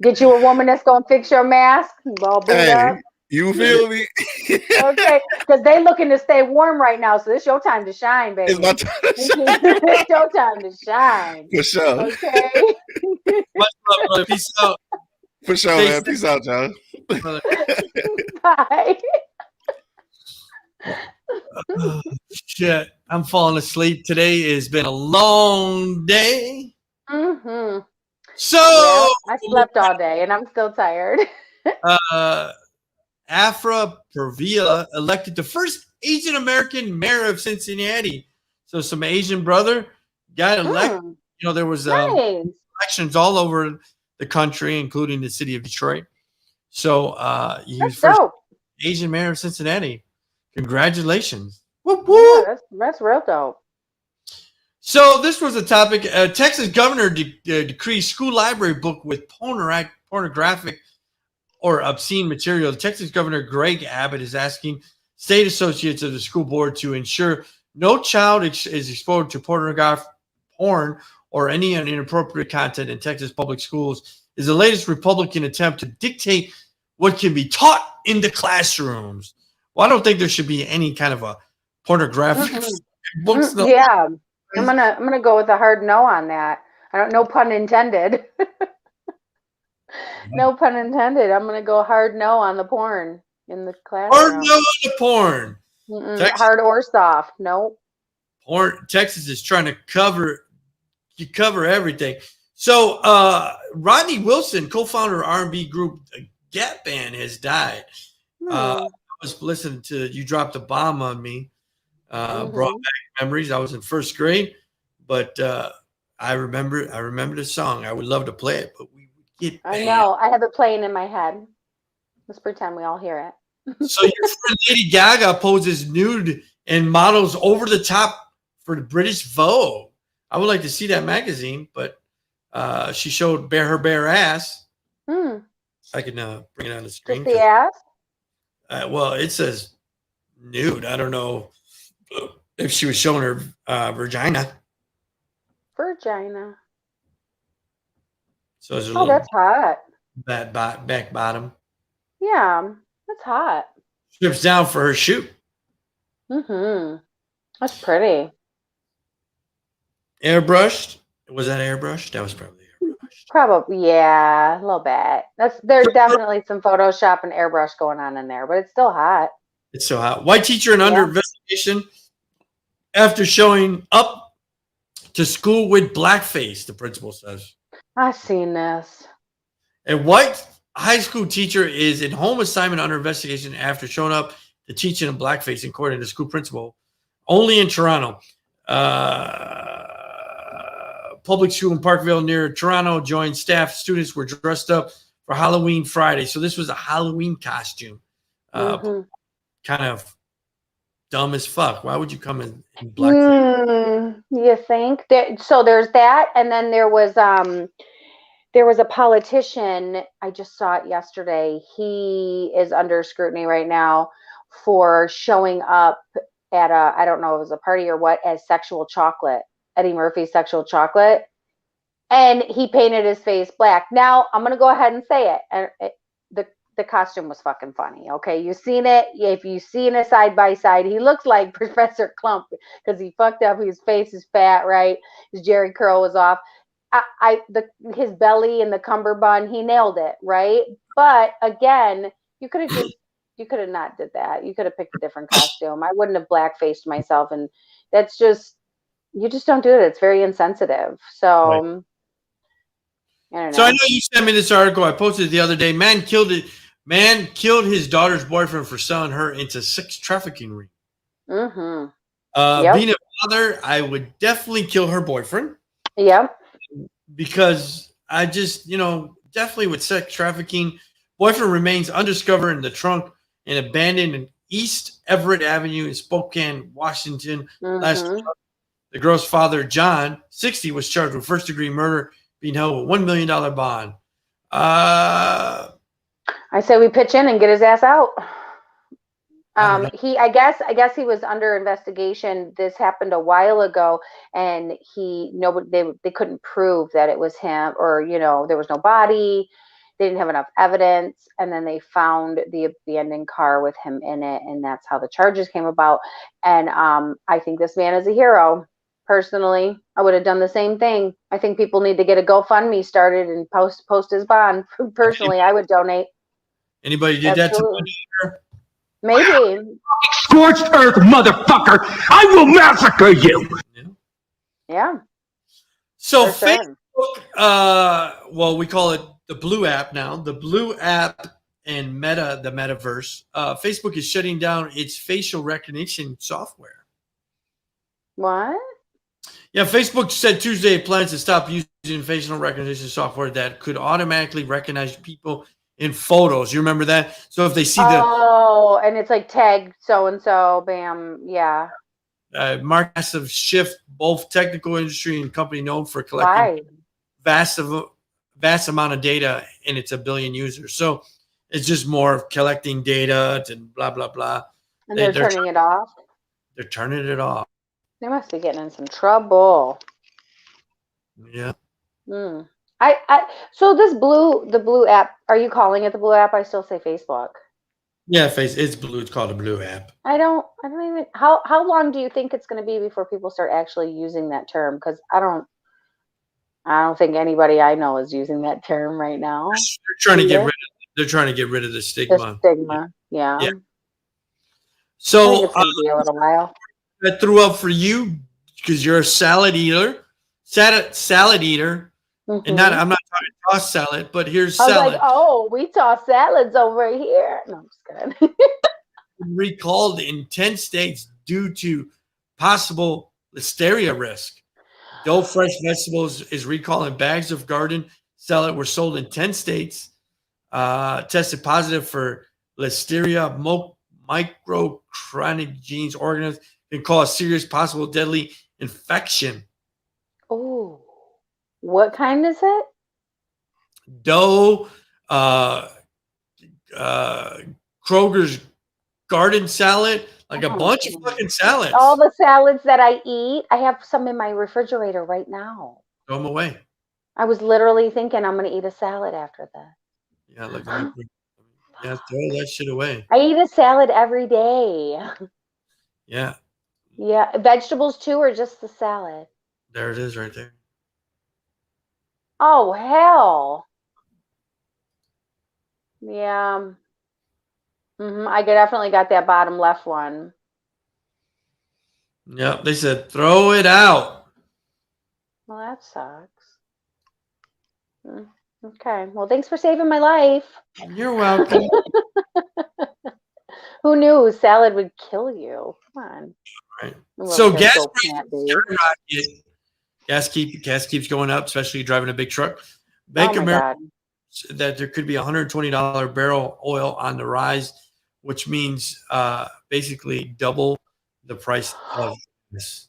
Get you a woman that's gonna fix your mask. All booed up. You feel me? Okay, because they looking to stay warm right now, so it's your time to shine, baby. It's my time to shine. It's your time to shine. For sure. Okay. Much love, brother. Peace out. For sure, man. Peace out, y'all. Bye. Oh, shit, I'm falling asleep. Today has been a long day. Mm-hmm. So I slept all day, and I'm still tired. Afra Purvia elected the first Asian American mayor of Cincinnati. So some Asian brother got elected. You know, there was elections all over the country, including the city of Detroit. So he was first Asian mayor of Cincinnati. Congratulations. Whoop, whoop. Yeah, that's real dope. So this was a topic. Texas governor decreed school library book with pornographic or obscene material. Texas Governor Greg Abbott is asking state associates of the school board to ensure no child is exposed to porn or any inappropriate content in Texas public schools. Is the latest Republican attempt to dictate what can be taught in the classrooms. Well, I don't think there should be any kind of a pornographic books. Yeah, I'm gonna go with a hard no on that. No pun intended. No pun intended. I'm gonna go hard no on the porn in the classroom. Hard no on the porn. Hard or soft. Nope. Porn. Texas is trying to cover everything. So Rodney Wilson, co-founder of R&B group Gap Band, has died. I was listening to You Dropped a Bomb on Me. Brought back memories. I was in first grade, but I remember the song. I would love to play it, but we would get banned. I know. I have it playing in my head. Let's pretend we all hear it. So your friend Lady Gaga poses nude and models over the top for the British Vogue. I would like to see that magazine, but she showed her bare ass. I can bring it on the screen. Just the ass? Well, it says nude. I don't know if she was showing her vagina. Vagina. So there's a that's hot. Back bottom. Yeah, that's hot. Strips down for her shoot. That's pretty. Airbrushed. Was that airbrushed? That was probably airbrushed. Probably, yeah, a little bit. There's definitely some Photoshop and airbrush going on in there, but it's still hot. It's so hot. White teacher under investigation after showing up to school with blackface, the principal says. I've seen this. A white high school teacher is in home assignment under investigation after showing up to teach in blackface, according to the school principal. Only in Toronto. Public school in Parkville near Toronto. Joined staff. Students were dressed up for Halloween Friday. So this was a Halloween costume. Kind of dumb as fuck. Why would you come in blackface? You think? So there's that, and then there was a politician. I just saw it yesterday. He is under scrutiny right now for showing up at a, I don't know if it was a party or what, as sexual chocolate, Eddie Murphy's sexual chocolate. And he painted his face black. Now, I'm going to go ahead and say it. And the costume was fucking funny. Okay, you've seen it. If you've seen it side by side, he looks like Professor Clump because he fucked up. His face is fat, right? His Jerry curl was off. His belly and the cummerbund, he nailed it, right? But again, you could have not did that. You could have picked a different costume. I wouldn't have blackfaced myself, and that's just, you just don't do it. It's very insensitive. So. Right. I don't know. So I know you sent me this article. I posted it the other day. Man killed his daughter's boyfriend for selling her into sex trafficking ring. Mm-hmm. Being a father, I would definitely kill her boyfriend. Yep. Because I just, definitely with sex trafficking, boyfriend remains undiscovered in the trunk and abandoned in East Everett Avenue in Spokane, Washington. Last month. The girl's father, John, 60, was charged with first-degree murder, being held with $1 million bond. I say we pitch in and get his ass out. I guess he was under investigation. This happened a while ago, and they couldn't prove that it was him, or there was no body. They didn't have enough evidence, and then they found the abandoned car with him in it, and that's how the charges came about. And I think this man is a hero. Personally, I would have done the same thing. I think people need to get a GoFundMe started and post his bond. Personally, I would donate. Anybody did Absolutely. That to Maybe. Scorched earth, motherfucker! I will massacre you! Yeah. So Facebook, we call it the Blue app now. The Blue app and Meta, the metaverse. Facebook is shutting down its facial recognition software. What? Yeah, Facebook said Tuesday it plans to stop using facial recognition software that could automatically recognize people in photos. You remember that? So if they see and it's like tag so-and-so, bam, yeah. Massive shift, both technical industry and company known for collecting vast amount of data, and it's 1 billion users. So it's just more of collecting data and blah, blah, blah. And they're turning it off? They're turning it off. They must be getting in some trouble. Yeah. So the Blue app, are you calling it the Blue app? I still say Facebook. Yeah, it's Blue. It's called a Blue app. I don't even, how long do you think it's going to be before people start actually using that term? Because I don't think anybody I know is using that term right now. They're trying to get rid of the stigma. The stigma, yeah. So I think it's going to be a little while. I threw up for you because you're a salad eater. Salad eater. Mm-hmm. And I'm not talking tossed salad, but here's salad. I was like, oh, we toss salads over here. No, I'm just kidding. Recalled in 10 states due to possible listeria risk. Dole Fresh Vegetables is recalling bags of garden salad were sold in 10 states. Tested positive for listeria, microchronic genes organisms can cause serious, possible deadly infection. Oh, what kind is it? Dole, Kroger's garden salad, like a bunch of fucking salads. All the salads that I eat, I have some in my refrigerator right now. Throw them away. I was literally thinking I'm going to eat a salad after that. Yeah, look, throw that shit away. I eat a salad every day. Yeah. Yeah, vegetables too, or just the salad? There it is right there. Oh, hell. Yeah. I definitely got that bottom left one. Yep, they said throw it out. Well, that sucks. Okay, well, thanks for saving my life. You're welcome. Who knew salad would kill you? Come on. Right. So gas keeps going up, especially driving a big truck. Bank of America that there could be $120 barrel oil on the rise, which means basically double the price of this.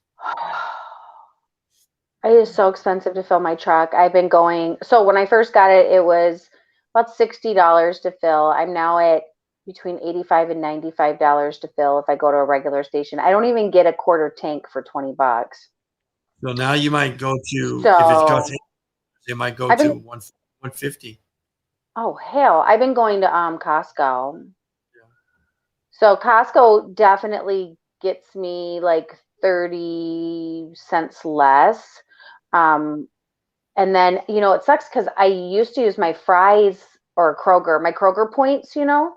It is so expensive to fill my truck. I've been going. So when I first got it, it was about $60 to fill. I'm now at between $85 and $95 to fill if I go to a regular station. I don't even get a quarter tank for $20. So now you might go to, So, if it's cost, it might go to 150. Oh hell, I've been going to Costco. So Costco definitely gets me like 30 cents less. And then, you know, it sucks because I used to use my Fry's or my Kroger points, you know.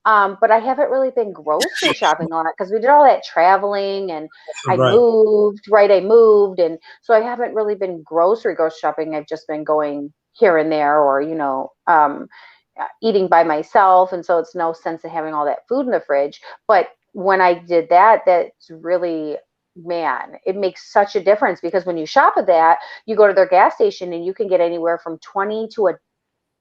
But I haven't really been grocery shopping a lot because we did all that traveling and I moved, and so I haven't really been grocery shopping. I've just been going here and there, or, you know, eating by myself, and so it's no sense of having all that food in the fridge. But when I did that, that's really, man, it makes such a difference, because when you shop at that, you go to their gas station and you can get anywhere from 20 to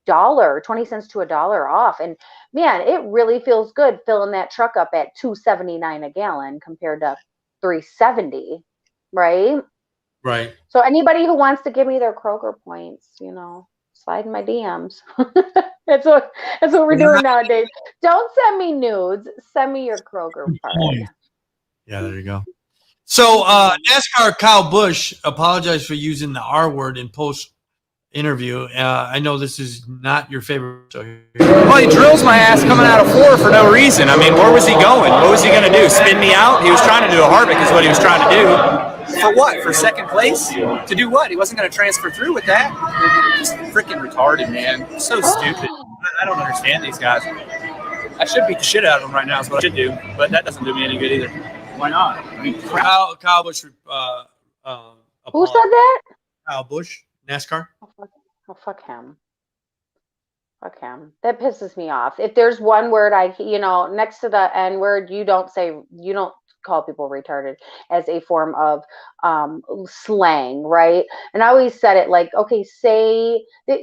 $20 cents to $1 off. And man, it really feels good filling that truck up at $2.79 a gallon compared to $3.70, right? Right. So anybody who wants to give me their Kroger points, you know, slide in my DMs. That's what we're doing nowadays. Don't send me nudes. Send me your Kroger card. Yeah, there you go. So NASCAR Kyle Busch apologized for using the R word in post interview. I know this is not your favorite. Well, he drills my ass coming out of 4 for no reason. I mean, where was he going? What was he going to do? Spin me out? He was trying to do a Harvick is what he was trying to do. For what? For second place? To do what? He wasn't going to transfer through with that. Just freaking retarded, man. So stupid. I don't understand these guys. I should beat the shit out of them right now is what I should do, but that doesn't do me any good either. Why not? I mean, Kyle Busch. Who said that? Kyle Busch, NASCAR. Oh, fuck him. Fuck him. That pisses me off. If there's one word next to the N word, you don't call people retarded as a form of slang, right? And I always said it like, okay, say that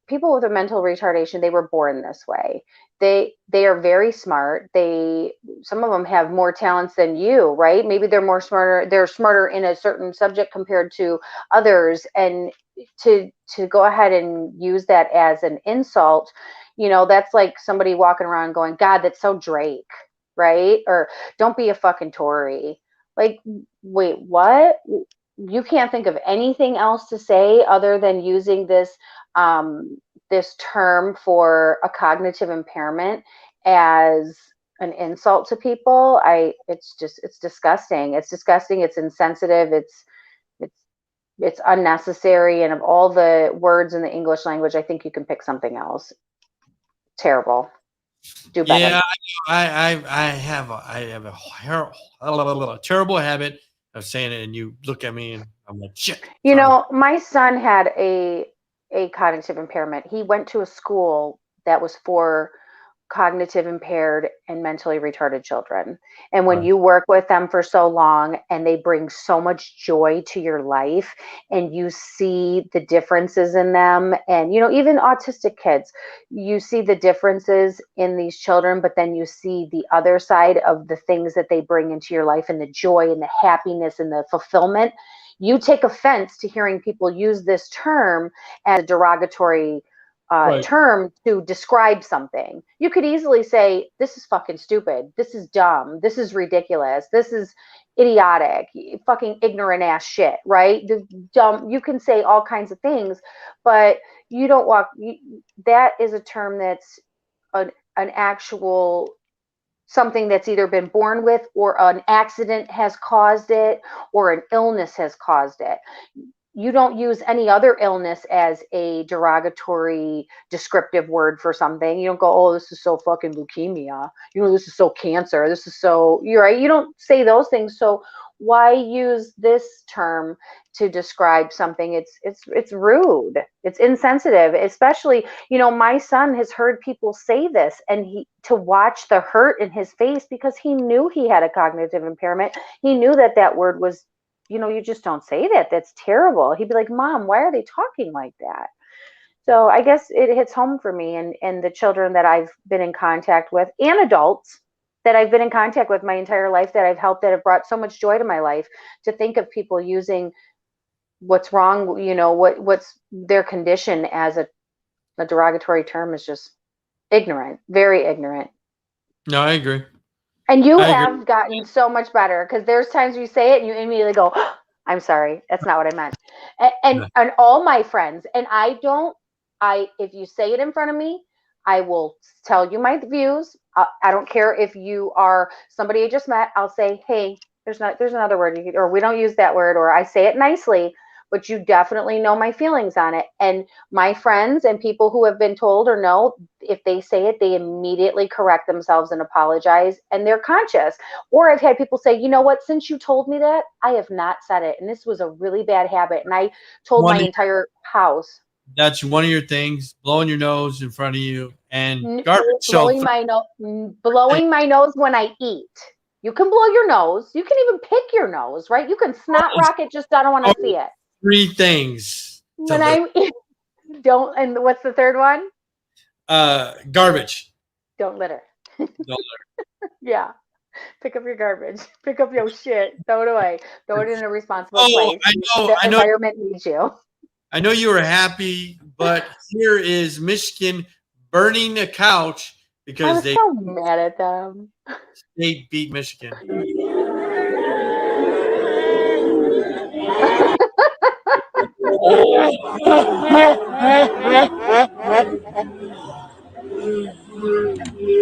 people with a mental retardation, they were born this way. They are very smart. Some of them have more talents than you, right? Maybe they're smarter in a certain subject compared to others. And to go ahead and use that as an insult, you know, that's like somebody walking around going, God, that's so Drake, right? Or don't be a fucking Tory. Like, wait, what? You can't think of anything else to say other than using this this term for a cognitive impairment as an insult to people. It's disgusting. It's disgusting. It's insensitive. It's unnecessary. And of all the words in the English language, I think you can pick something else. Terrible. Do better. Yeah, I have a terrible habit of saying it, and you look at me and I'm like, shit. You know, my son had a cognitive impairment. He went to a school that was for cognitive impaired and mentally retarded children. And when you work with them for so long and they bring so much joy to your life and you see the differences in them, and, you know, even autistic kids, you see the differences in these children, but then you see the other side of the things that they bring into your life and the joy and the happiness and the fulfillment. You take offense to hearing people use this term as a derogatory term to describe something. You could easily say, this is fucking stupid. This is dumb. This is ridiculous. This is idiotic. Fucking ignorant ass shit, right? Dumb. You can say all kinds of things, but you don't that is a term that's an actual something that's either been born with, or an accident has caused it, or an illness has caused it. You don't use any other illness as a derogatory descriptive word for something. You don't go, oh, this is so fucking leukemia. You know, this is so cancer. This is so, you're right. You don't say those things. So why use this term to describe something? It's rude. It's insensitive, especially, you know, my son has heard people say this, and to watch the hurt in his face, because he knew he had a cognitive impairment. He knew that word was, you know, you just don't say that. That's terrible. He'd be like, Mom, why are they talking like that? So I guess it hits home for me, and the children that I've been in contact with, and adults that I've been in contact with my entire life that I've helped, that have brought so much joy to my life, to think of people using what's wrong, you know, what's their condition as a derogatory term is just ignorant, very ignorant. No, I agree. And you have gotten so much better because there's times you say it and you immediately go, oh, I'm sorry, that's not what I meant. And all my friends, and if you say it in front of me, I will tell you my views. I don't care if you are somebody I just met. I'll say, hey, there's another word, or we don't use that word, or I say it nicely, but you definitely know my feelings on it. And my friends and people who have been told or know, if they say it, they immediately correct themselves and apologize, and they're conscious. Or I've had people say, you know what, since you told me that, I have not said it, and this was a really bad habit, and I told my entire house. That's one of your things, blowing your nose in front of you, and garbage. Blowing my nose when I eat. You can blow your nose. You can even pick your nose, right? You can snot rocket, just I don't want to see it. 3 things. When I don't, and what's the third one? Garbage. Don't litter. Don't litter. Yeah. Pick up your garbage. Pick up your shit. Throw it away. Throw it in a responsible place. The environment needs you. I know you were happy, but here is Michigan burning a couch because I'm so mad at them. They beat Michigan.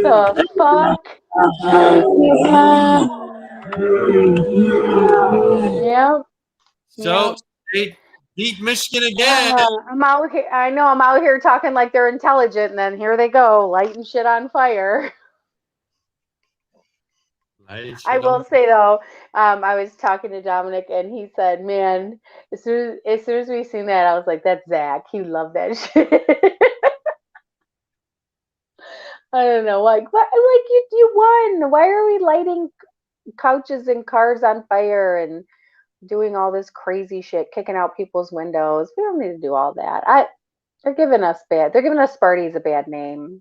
The fuck? Yep. So they beat Michigan again. I'm out here. I know I'm out here talking like they're intelligent, and then here they go, lighting shit on fire. I will say though, I was talking to Dominic, and he said, "Man, as soon as we seen that, I was like, that's Zach. He loved that shit." I don't know, like you won. Why are we lighting couches and cars on fire and doing all this crazy shit, kicking out people's windows? We don't need to do all that. They're giving us Sparties a bad name.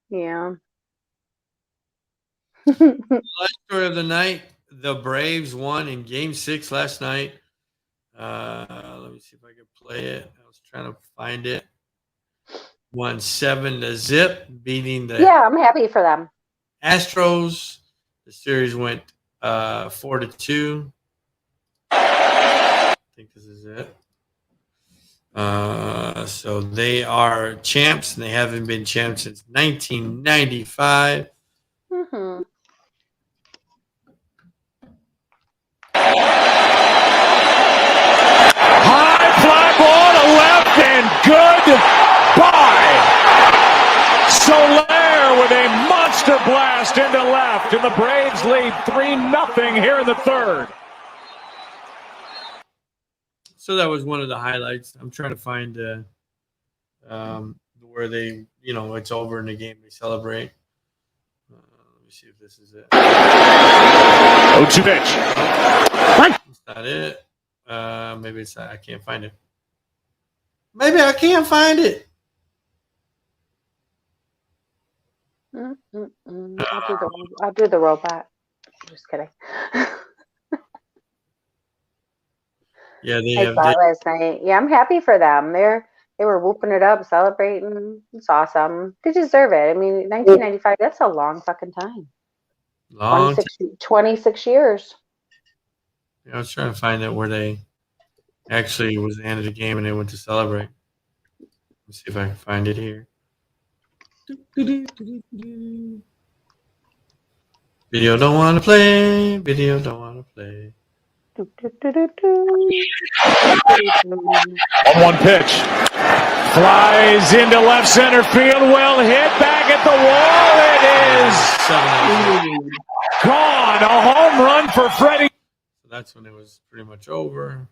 Yeah. Last story of the night: the Braves won in Game 6 last night. Let me see if I can play it. I was trying to find it. Won 7-0, beating the I'm happy for them. Astros. The series went 4-2. I think this is it. So they are champs, and they haven't been champs since 1995. Mm-hmm. High fly ball to left and goodbye. Soler with a monster blast into left, and the Braves lead 3-0 here in the third. So that was one of the highlights. I'm trying to find where they, it's over in the game. They celebrate. Let me see if this is it. Ochovic. That's not it. Maybe it's not. I can't find it. Maybe I can't find it. I'll do the robot. Just kidding. Yeah, I saw last night. Yeah, I'm happy for them. They were whooping it up, celebrating. It's awesome. They deserve it. I mean, 1995, that's a long fucking time. 26 years. Yeah, I was trying to find out where they actually was the end of the game and they went to celebrate. Let's see if I can find it here. Video don't want to play. Video don't want to play. 1-1 pitch. Flies into left center field. Well hit. Back at the wall. It is gone. A home run for Freddie. So that's when it was pretty much over.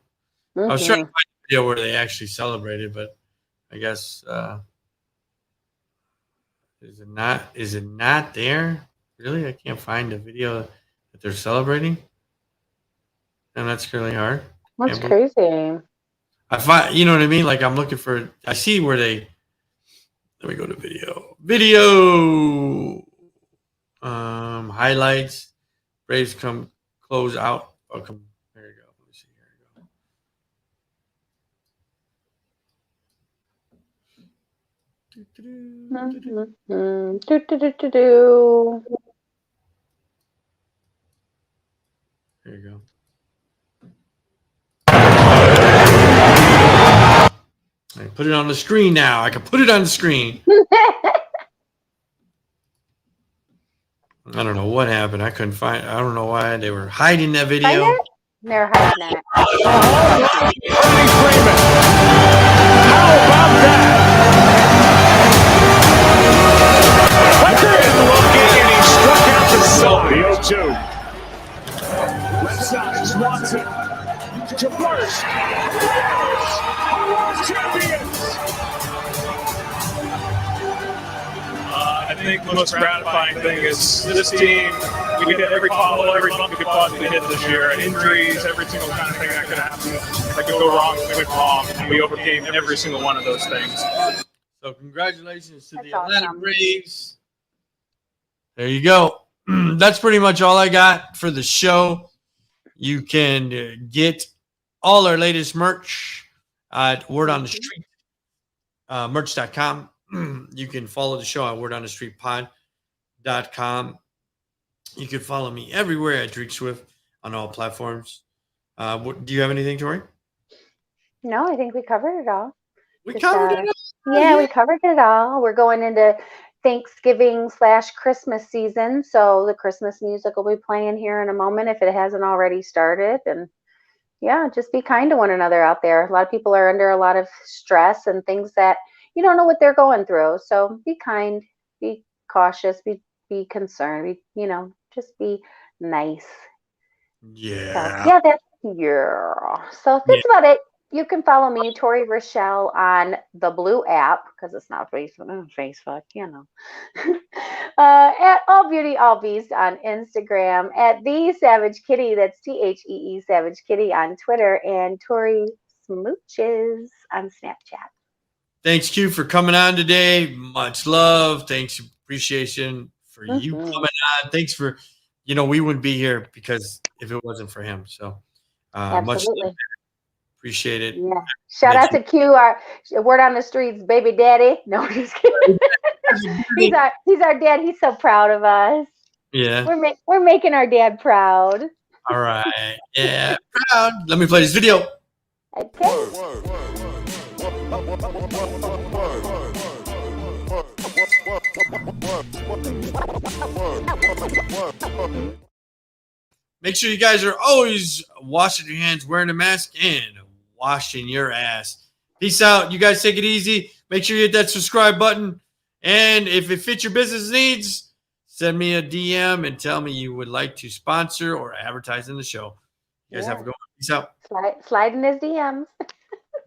I was trying to find a video where they actually celebrated, but I guess is it not there? Really? I can't find a video that they're celebrating. And that's really hard. That's crazy. I find, you know what I mean? Like I'm looking for, I see where let me go to video, highlights, Braves close out. Oh, there you go. Let me see, here you go. There you go. I put it on the screen now. I can put it on the screen. I don't know what happened. I couldn't find. I don't know why they were hiding that video. They're hiding that. How about that? Good looking, and he struck out the side. The 0-2. Left side is Watson. To burst. Champions. I think the most gratifying thing is this team, we hit every cobble, every bump we could possibly hit this year. Injuries, every single kind of thing that could happen, that could go wrong, went wrong. And we overcame every single one of those things. So congratulations to the Atlanta Braves. There you go. That's pretty much all I got for the show. You can get all our latest merch at Word on the Street, merch.com. You can follow the show at wordonthestreetpod.com. You can follow me everywhere at Drake Swift on all platforms. Do you have anything, Tori? No, I think we covered it all. We covered it all. Yeah, we covered it all. We're going into Thanksgiving/Christmas season, so the Christmas music will be playing here in a moment if it hasn't already started. And yeah, just be kind to one another out there. A lot of people are under a lot of stress and things that you don't know what they're going through. So be kind, be cautious, be concerned, just be nice. Yeah. So that's about it. You can follow me, Tori Rochelle, on the Blue app, because it's not Facebook, at All Beauty All Beast on Instagram, at The Savage Kitty, that's THEE Savage Kitty on Twitter, and Tori Smooches on Snapchat. Thanks, Q, for coming on today. Much love. Thanks, appreciation for you coming on. Thanks for, we wouldn't be here because if it wasn't for him. So much love. Appreciate it. Yeah. Shout out to Q, our Word on the Streets baby daddy. No, I'm just kidding. he's our dad. He's so proud of us. Yeah. We're making our dad proud. All right. Yeah, proud. Let me play this video. Okay. Make sure you guys are always washing your hands, wearing a mask, and washing your ass. Peace out. You guys take it easy. Make sure you hit that subscribe button. And if it fits your business needs, send me a DM and tell me you would like to sponsor or advertise in the show. You guys have a good one. Peace out. Slide in his DMs.